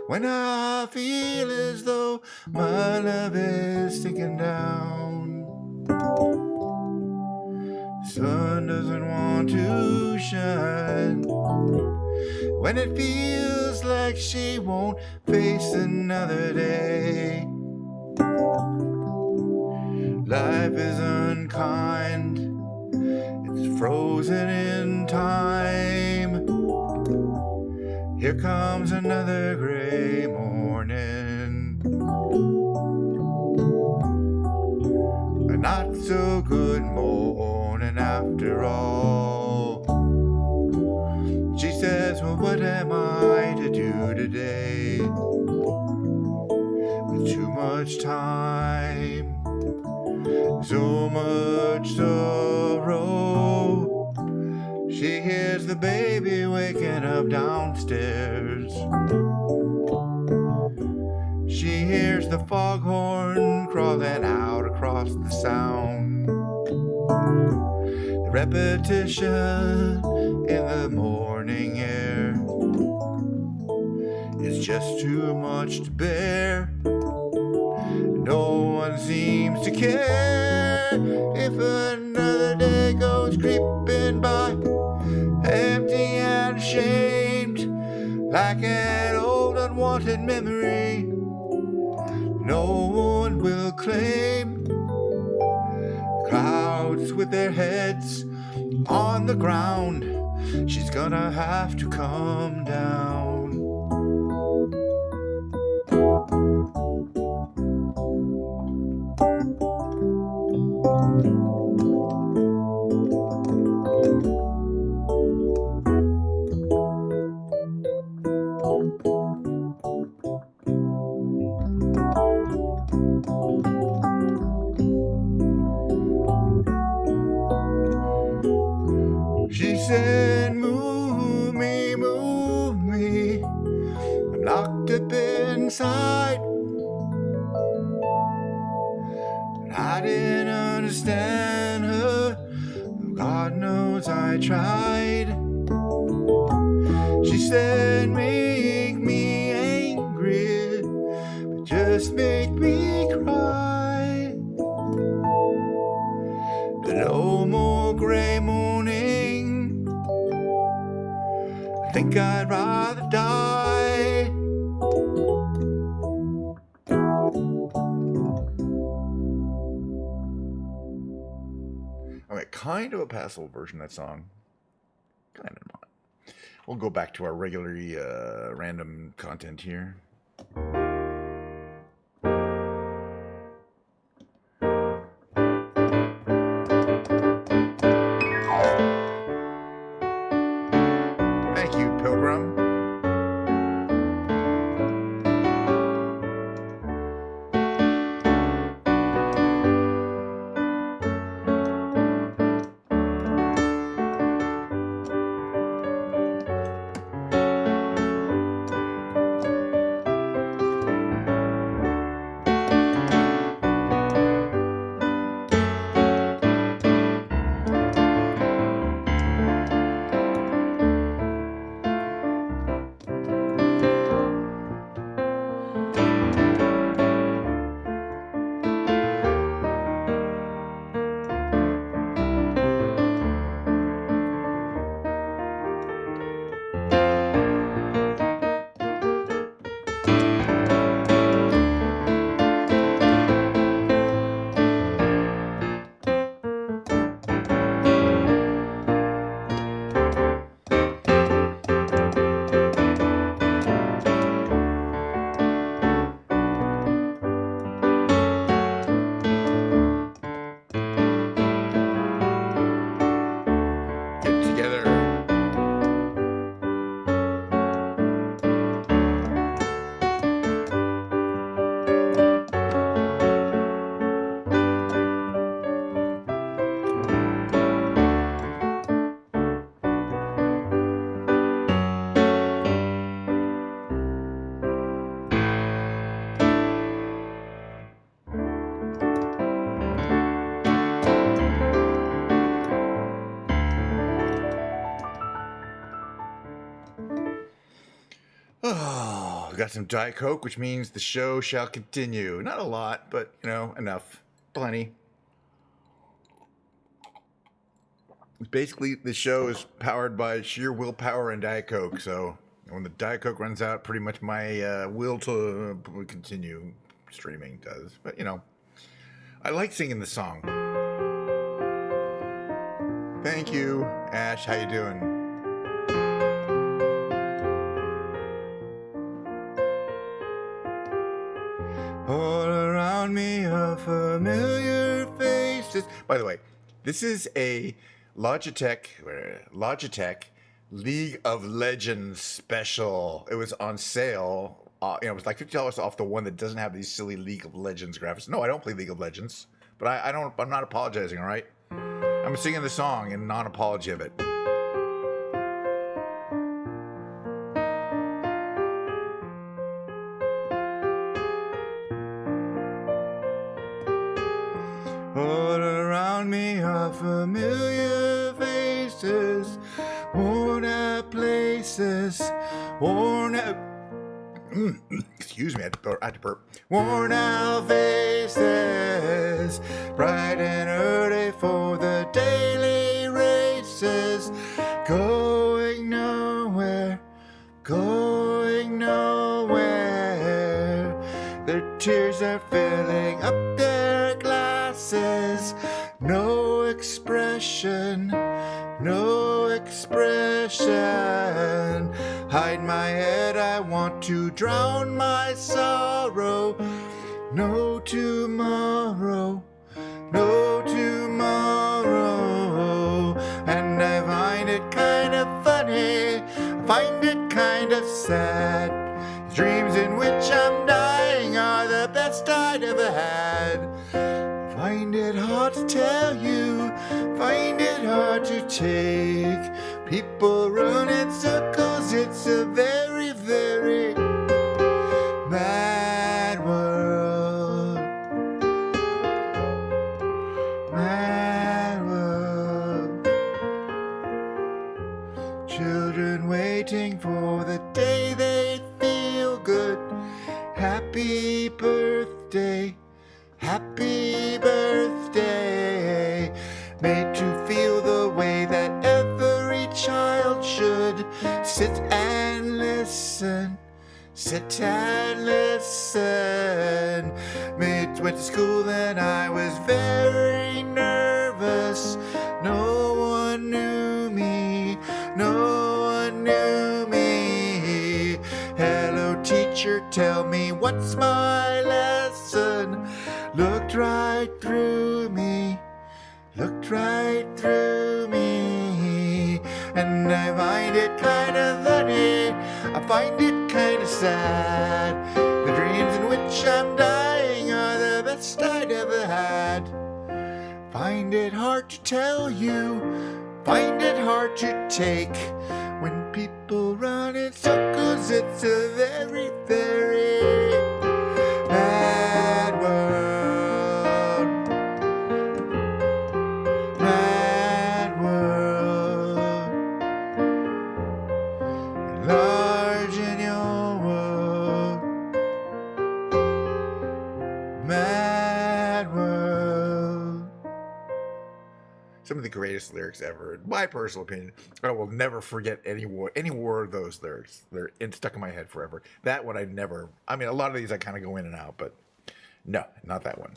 When I feel as though my love is sinking down, the sun doesn't want when it feels like she won't face another day. Life is unkind, it's frozen in time. Here comes another gray morning, a not so good morning after all. She says, well, what am I to do today with too much time, so much sorrow? She hears the baby waking up downstairs. She hears the foghorn crawling out across the sound. The repetition in the morning air is just too much to bear. No one seems to care if another day goes creeping by, empty and ashamed, like an old unwanted memory. No one will claim. Clouds with their heads on the ground, she's gonna have to come down. She said, move me, I'm locked up inside. But I didn't understand her, though God knows I tried. She said, make me angry, but just make me cry. But no more gray morning, I think I'd rather die. Okay, kind of a passable version of that song. Kind of not. We'll go back to our regularly random content here. Thank you, Pilgrim. Oh, we got some Diet Coke, which means the show shall continue. Not a lot, but, enough. Plenty. Basically, the show is powered by sheer willpower and Diet Coke, so When the Diet Coke runs out, pretty much my will to continue streaming does. But I like singing the song. Thank you, Ash. How you doing? All around me are familiar faces. By the way, this is a Logitech League of Legends special. It was on sale. It was like $50 off the one that doesn't have these silly League of Legends graphics. No, I don't play League of Legends, but I'm not apologizing. All right, I'm singing the song in non-apology of it. All around me are familiar faces, worn out places, worn out. Excuse me, I had to burp. Worn out faces, bright and early for the daily races, going nowhere, going nowhere. Their tears are filling up their glasses, no expression, no expression. Hide my head, I want to drown my sorrow. No tomorrow, no tomorrow. And I find it kind of funny, I find it kind of sad. The dreams in which I'm dying are the best I'd ever had. Find it hard to tell you, find it hard to take. People run in circles, it's a very, very mad world. Mad world. Children waiting for the day they feel good. Happy birthday. Happy birthday, made to feel the way that every child should. Sit and listen, sit and listen. Went to school and I was very nervous. No one knew me, no one knew me. Hello teacher, tell me what's my lesson. Looked right through me, looked right through me. And I find it kind of funny, I find it kind of sad. The dreams in which I'm dying are the best I'd ever had. Find it hard to tell you, find it hard to take. When people run in circles, it's a very, very mad world. Mad world. Large in your world. Mad world. Some of the greatest lyrics ever, in my personal opinion. I will never forget any word of those lyrics. They're stuck in my head forever. That one a lot of these I kind of go in and out, but no, not that one.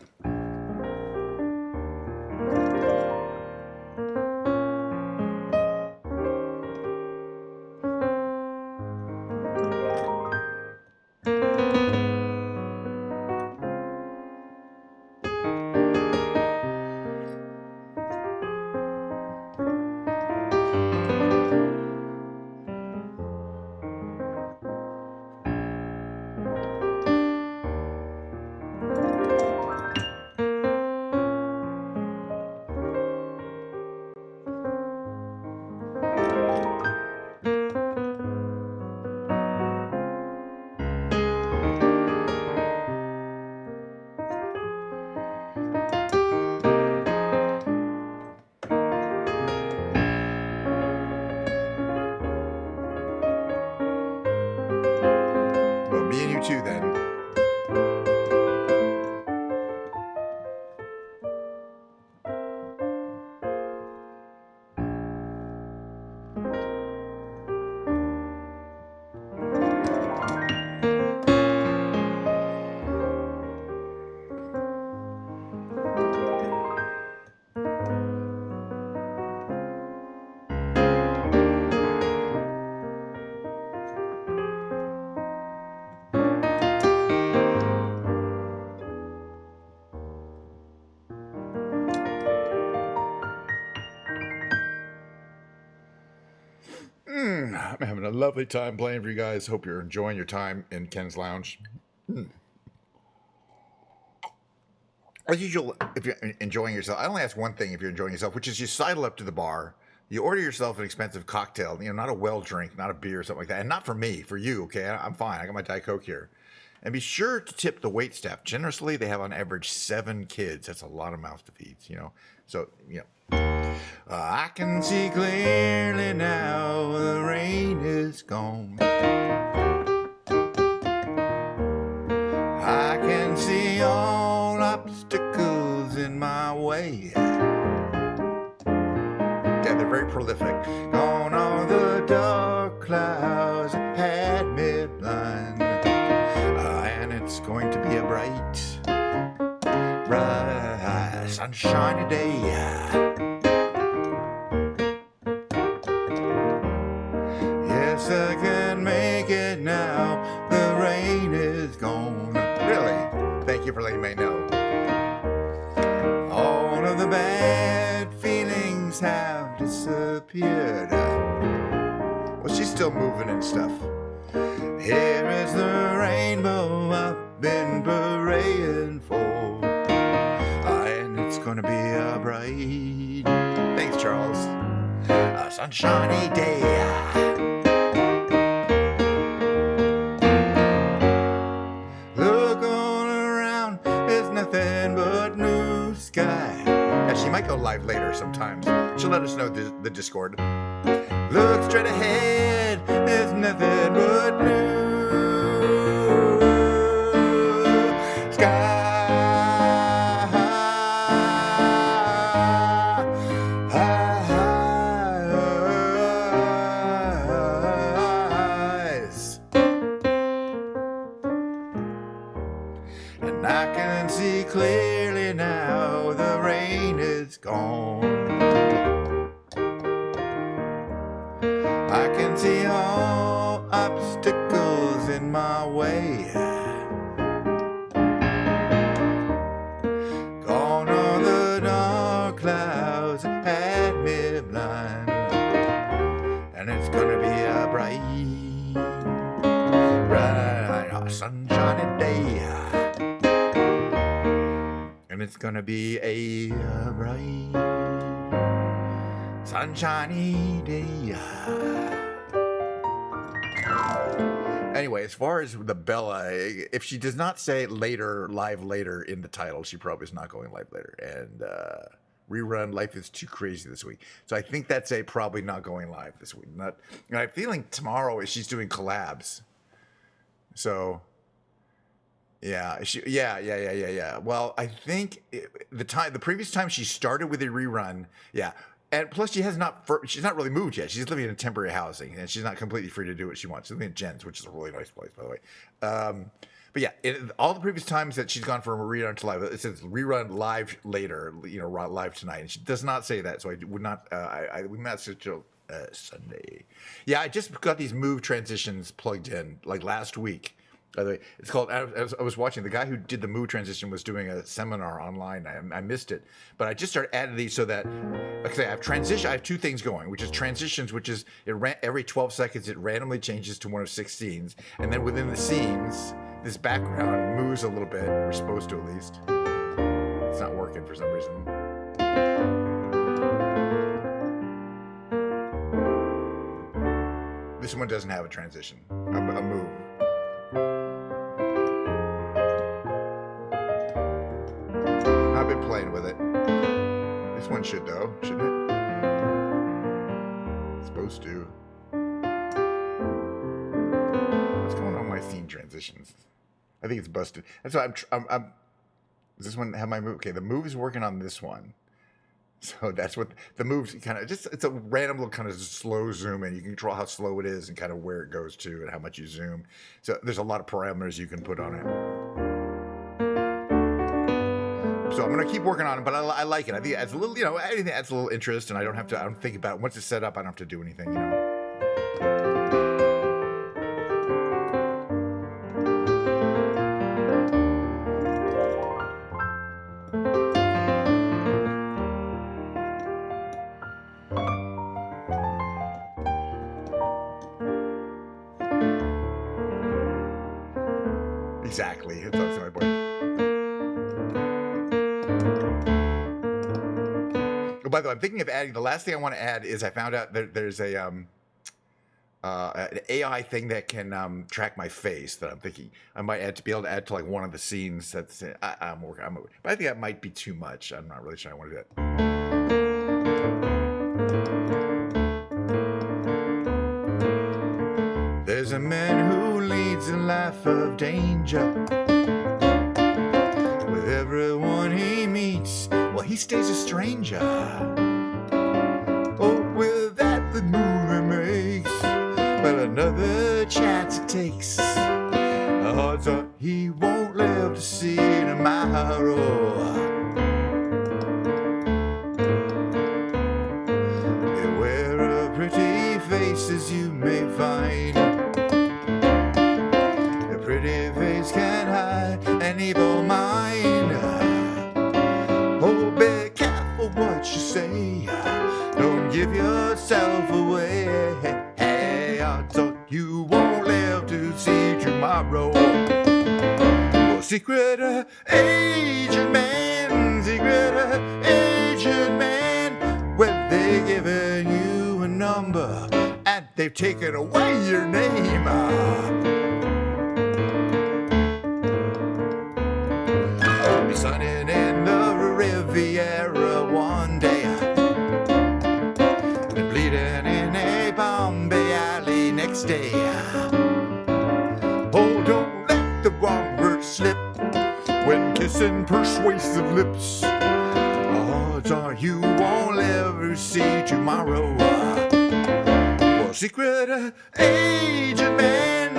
I'm having a lovely time playing for you guys. Hope you're enjoying your time in Ken's Lounge. As usual, if you're enjoying yourself, I only ask one thing if you're enjoying yourself, which is you sidle up to the bar, you order yourself an expensive cocktail, not a well drink, not a beer or something like that. And not for me, for you, okay? I'm fine. I got my Diet Coke here. And be sure to tip the wait staff generously. They have on average 7 kids. That's a lot of mouths to feed, So, I can see clearly now the rain is gone. I can see all obstacles in my way. Yeah, they're very prolific. Gone all the dark clouds had me blind. And it's going to be a bright, sunshiny day. Yes, I can make it now. The rain is gone. Really? Thank you for letting me know. All of the bad feelings have disappeared. Well, she's still moving and stuff. Here is the rainbow I've been praying for. And it's gonna be a bright, thanks Charles, a sunshiny day. Look all around, there's nothing but blue sky. Yeah, she might go live later sometimes. She'll let us know the Discord. Look straight ahead, there's nothing but blue skies. And I can see clearly now the rain is gone. I can see all obstacles in my way. Gone all the dark clouds had me blind. And it's gonna be a bright, sunshiny day. And it's gonna be a bright, sunshiny day. Anyway, as far as the Bella, if she does not say live later in the title, she probably is not going live later. And rerun Life is Too Crazy this week. So I think that's probably not going live this week. I'm feeling tomorrow she's doing collabs. So yeah. Well, I think the previous time she started with a rerun, yeah. And plus, she's not really moved yet. She's living in temporary housing, and she's not completely free to do what she wants. She's living in Jen's, which is a really nice place, by the way. But yeah, all the previous times that she's gone from a rerun to live, it says rerun live later, live tonight. And she does not say that, so I would not. I would not suggest Sunday. Yeah, I just got these move transitions plugged in like last week. By the way, it's called. I was watching the guy who did the move transition was doing a seminar online. I missed it, but I just started adding these so that, like I say, I have 2 things going, which is transitions, which is every 12 seconds it randomly changes to one of 6 scenes, and then within the scenes, this background moves a little bit. We're supposed to, at least. It's not working for some reason. This one doesn't have a transition, a move. I've been playing with it. This one should, though, shouldn't it? It's supposed to. What's going on with my scene transitions? I think it's busted. That's why I'm does this one have my move? Okay, the move is working on this one. So that's what the moves kind of it's a random little kind of slow zoom in. You can control how slow it is and kind of where it goes to and how much you zoom. So there's a lot of parameters you can put on it. So I'm gonna keep working on it, but I like it. I think it adds a little, anything adds a little interest, and I don't think about it. Once it's set up, I don't have to do anything, exactly. It's also my boy. Oh, by the way, I'm thinking of adding. The last thing I want to add is I found out there's an AI thing that can track my face. That I'm thinking I might be able to add to like one of the scenes. That's I'm working. But I think that might be too much. I'm not really sure I want to do that. There's a man who leads a life of danger. With everyone he meets, well, he stays a stranger. Oh, with that the movie makes, well, another chance it takes. Odds are he won't live to see tomorrow. Beware of pretty faces you may find. A pretty face can hide an evil mind. Oh, be careful what you say. Don't give yourself away. Hey, odds are you won't live to see tomorrow. Oh, secret agent man, well, they've given you a number and they've taken away your name. I'll be sunning in the Riviera one day, and bleeding in a Bombay alley next day. Oh, don't let the wrong word slip when kissing persuasive lips. Odds are you won't ever see tomorrow. Well, secret agent man,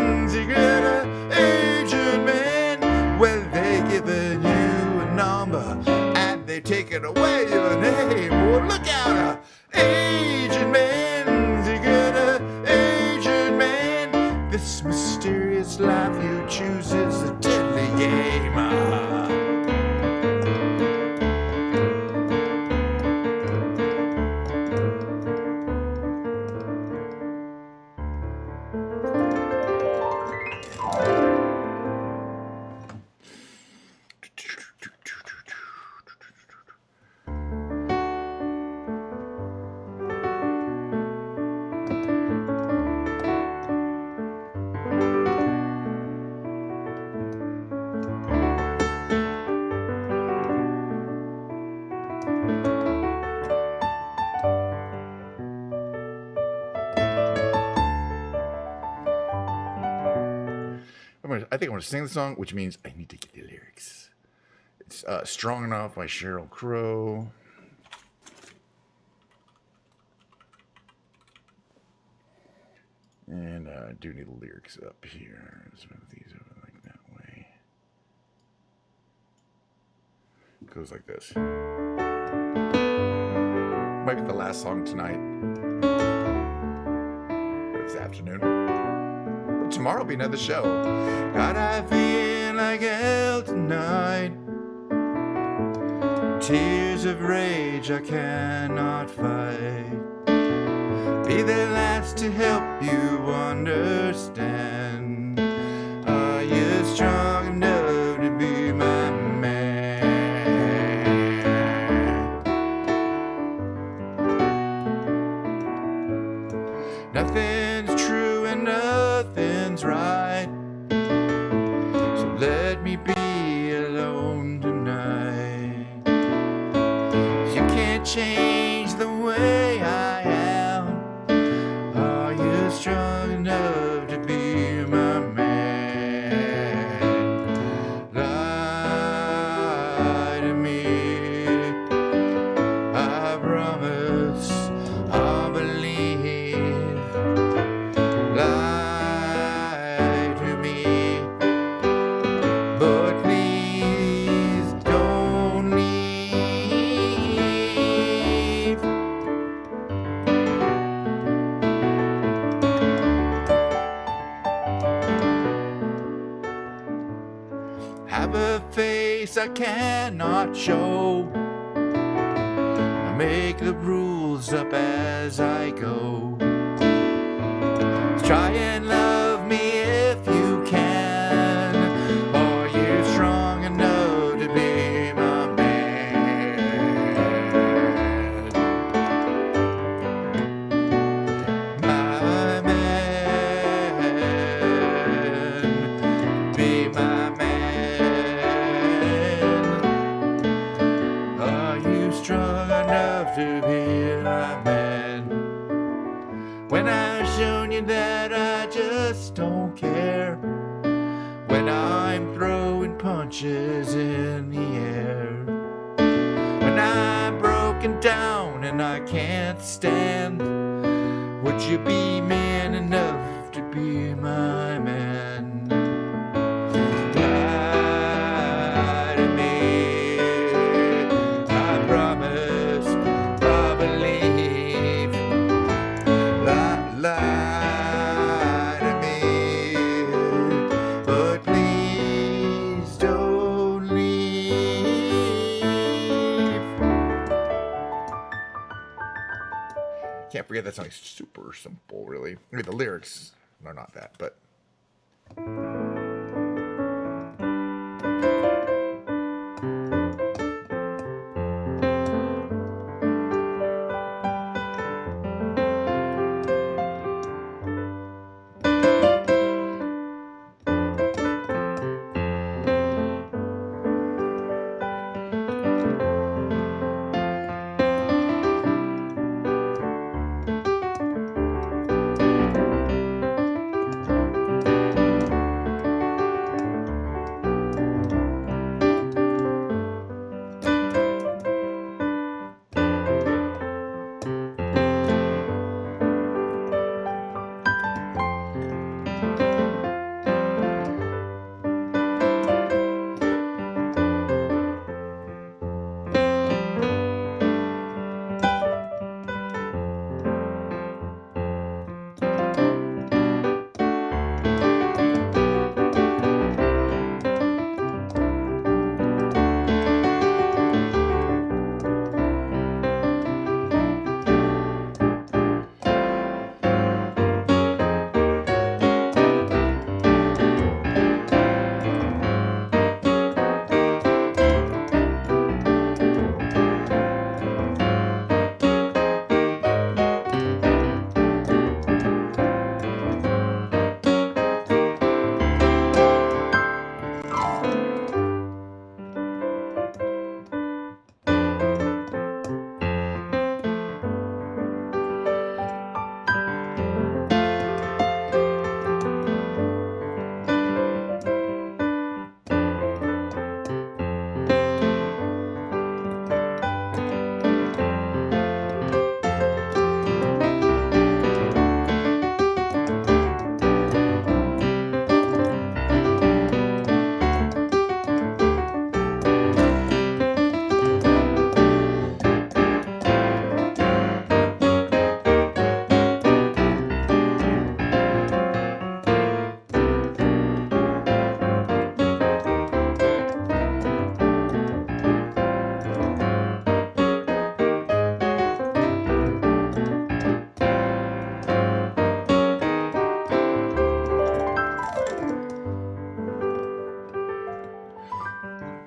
well, they've given you a number and they've taken away your name. Well, look out, agent man, this mysterious life you choose is a deadly game. I think I'm going to sing the song, which means I need to get the lyrics. It's Strong Enough by Sheryl Crow. And I do need the lyrics up here. Let's move these over like that way. It goes like this. Might be the last song tonight. Or this afternoon. But tomorrow will be another show. God, I feel like hell tonight. Tears of rage I cannot fight. Be the last to help you understand. Are you strong enough to be my man? Nothing's true and nothing's right, so let me be alone tonight. You can't change the way I am. Are you strong enough to be my man? Lie to me, I promise I'll believe. Lie to me, but please don't leave. Have a face I cannot show. I make the rules up as I go. Try and love me if you can. when I've shown you that I just don't care, when I'm throwing punches in the air, when I'm broken down and I can't stand, would you be man enough to be my man? Lie to me, I promise, I believe. Lie to me, but please don't leave. Can't forget that song's super simple, really. I mean, the lyrics are not that, but.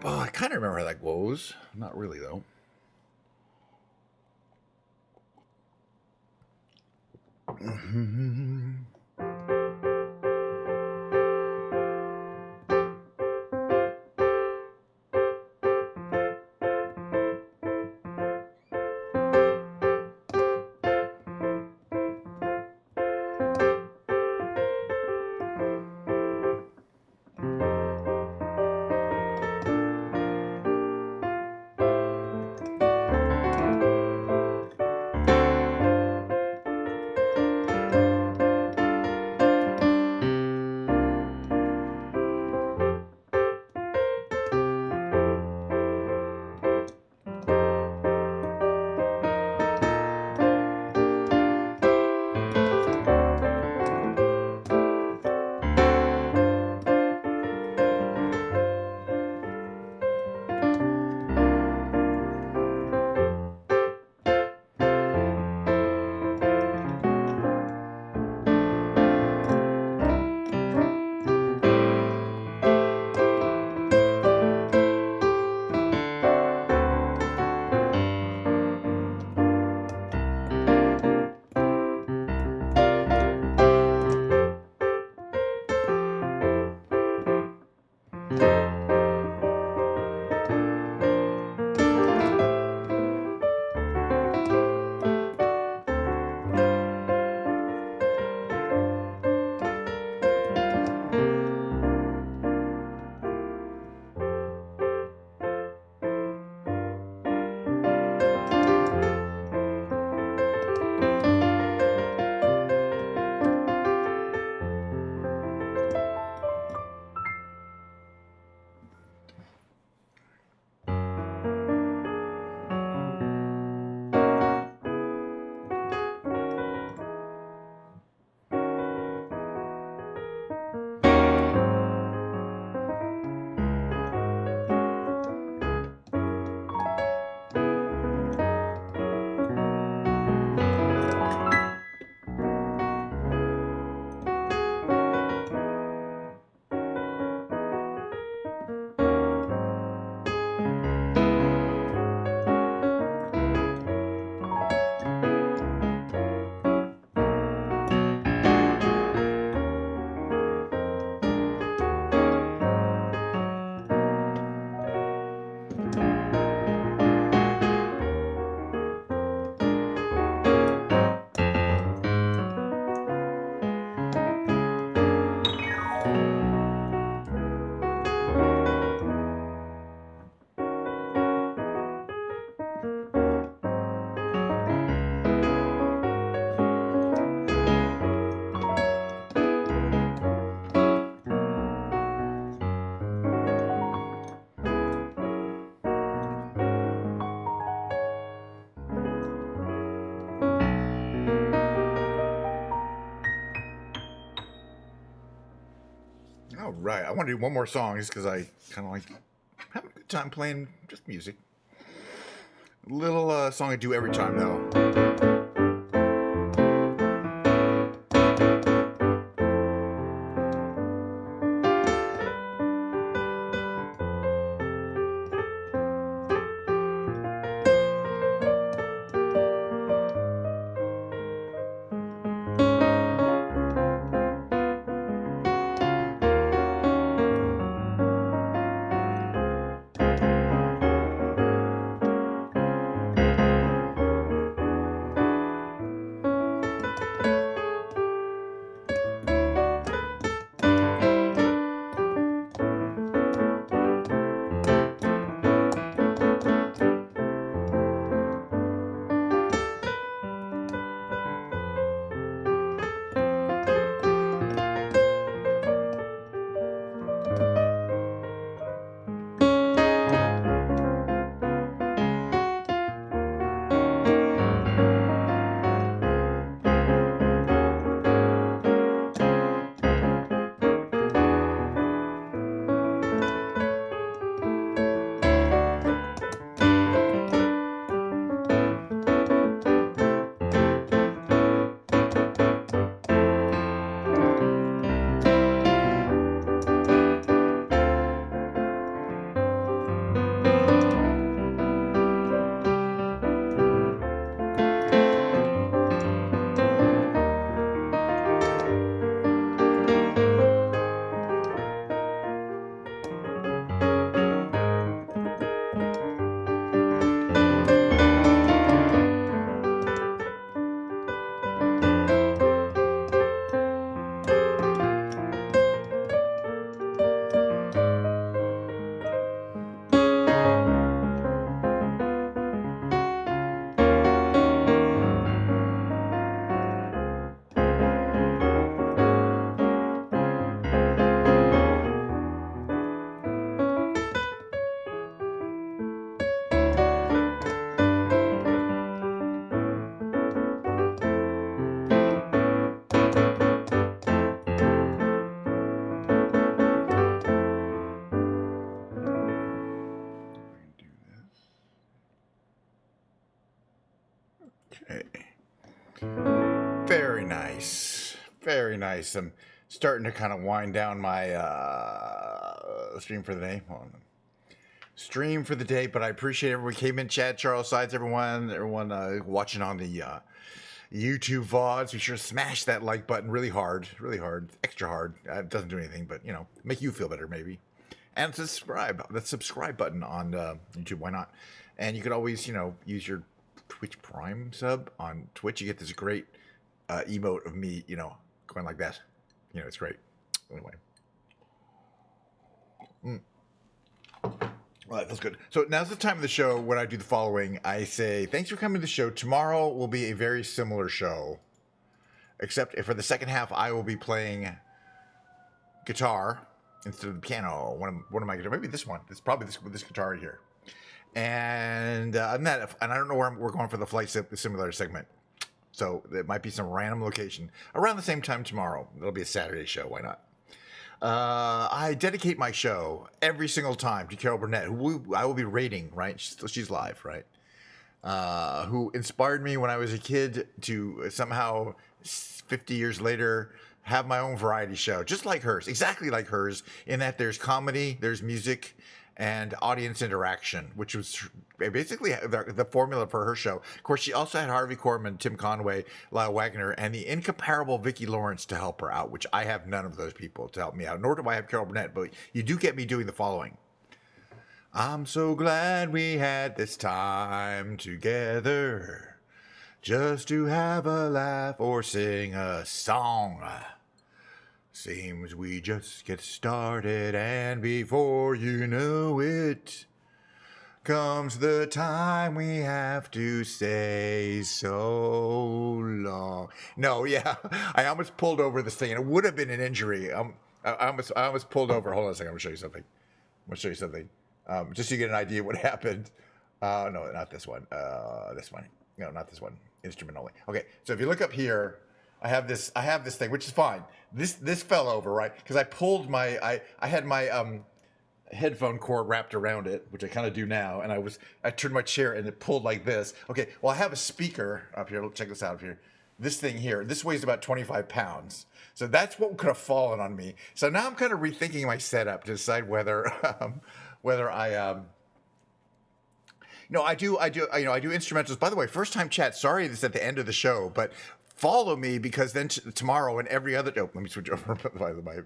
Oh, I kind of remember how that goes. Not really, though. All right, I want to do one more song just because I kind of like having a good time playing just music. A little song I do every time though. Okay. Very nice. Very nice. I'm starting to kind of wind down my stream for the day. Hold on. Stream for the day, but I appreciate everyone came in, chat, Charles Sides, everyone watching on the YouTube VODs. Be sure to smash that like button really hard, extra hard. It doesn't do anything, but make you feel better maybe. And subscribe. The subscribe button on YouTube. Why not? And you could always use your Twitch Prime sub on Twitch. You get this great emote of me, going like that. It's great. Anyway. Well, that feels good. So now's the time of the show when I do the following. I say, thanks for coming to the show. Tomorrow will be a very similar show. Except for the second half, I will be playing guitar instead of the piano. One of my guitars. Maybe this one. It's probably this guitar right here. And and I don't know where we're going for the flight simulator segment. So it might be some random location around the same time tomorrow. It'll be a Saturday show. Why not? I dedicate my show every single time to Carol Burnett, who I will be rating, right? She's live, right? Who inspired me when I was a kid to somehow 50 years later have my own variety show, just like hers, exactly like hers, in that there's comedy, there's music, and audience interaction, which was basically the formula for her show. Of course, she also had Harvey Korman, Tim Conway, Lyle Wagner, and the incomparable Vicki Lawrence to help her out, which I have none of those people to help me out, nor do I have Carol Burnett, but you do get me doing the following. I'm so glad we had this time together just to have a laugh or sing a song. Seems we just get started, and before you know it, comes the time we have to say so long. No, yeah, I almost pulled over this thing, and it would have been an injury. I almost pulled over. Hold on a second. I'm gonna show you something. Just so you get an idea of what happened. No, not this one. This one. No, not this one. Instrument only. Okay, so if you look up here, I have this thing, which is fine. This fell over, right? Because I pulled my I had my headphone cord wrapped around it, which I kind of do now, and I turned my chair and it pulled like this. Okay, well I have a speaker up here. Check this out up here. This thing here, this weighs about 25 pounds. So that's what could have fallen on me. So now I'm kind of rethinking my setup to decide whether whether I do I do instrumentals. By the way, first time chat. Sorry this is at the end of the show, but follow me because then tomorrow and every other let me switch over by my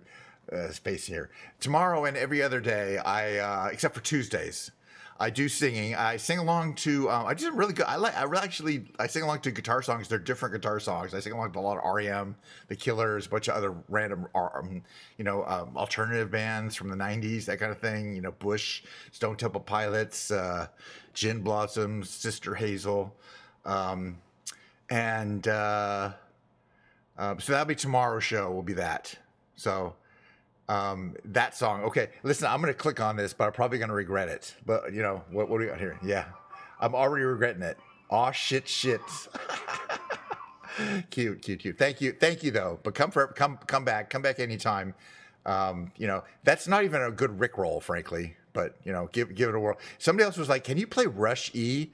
space here. Tomorrow and every other day, except for Tuesdays, I do singing. I sing along to. I just really good. I sing along to guitar songs. They're different guitar songs. I sing along to a lot of REM, The Killers, a bunch of other random, alternative bands from the '90s, that kind of thing. Bush, Stone Temple Pilots, Gin Blossoms, Sister Hazel, and so that'll be tomorrow's show. Will be that. So. That song. Okay, listen, I'm going to click on this, but I'm probably going to regret it. But, what do we got here? Yeah, I'm already regretting it. Aw, shit. Cute. Thank you, though. But come back anytime. That's not even a good Rickroll, frankly. But, give it a whirl. Somebody else was like, can you play Rush E?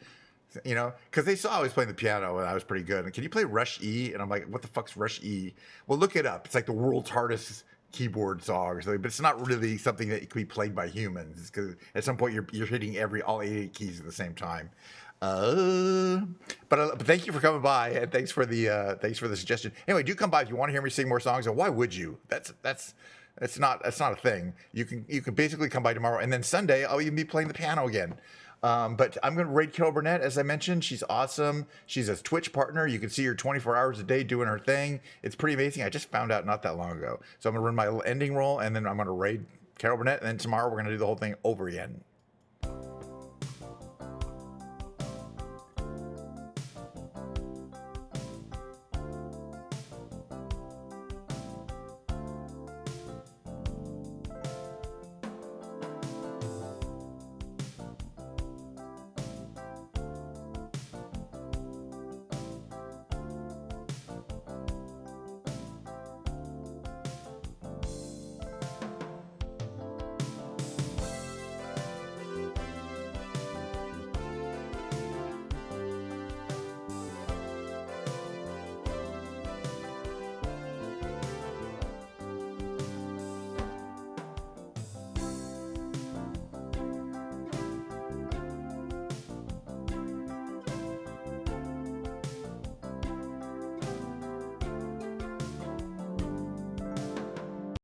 Because they saw I was playing the piano and I was pretty good. And can you play Rush E? And I'm like, what the fuck's Rush E? Well, look it up. It's like the world's hardest keyboard song or something, but it's not really something that can be played by humans because at some point you're hitting all 88 keys at the same time. But thank you for coming by and thanks for the suggestion. Anyway, do come by if you want to hear me sing more songs. And why would you? That's not a thing. You can basically come by tomorrow and then Sunday I'll even be playing the piano again. But I'm going to raid Carol Burnett, as I mentioned. She's awesome. She's a Twitch partner. You can see her 24 hours a day doing her thing. It's pretty amazing. I just found out not that long ago. So I'm going to run my little ending roll, and then I'm going to raid Carol Burnett, and then tomorrow we're going to do the whole thing over again.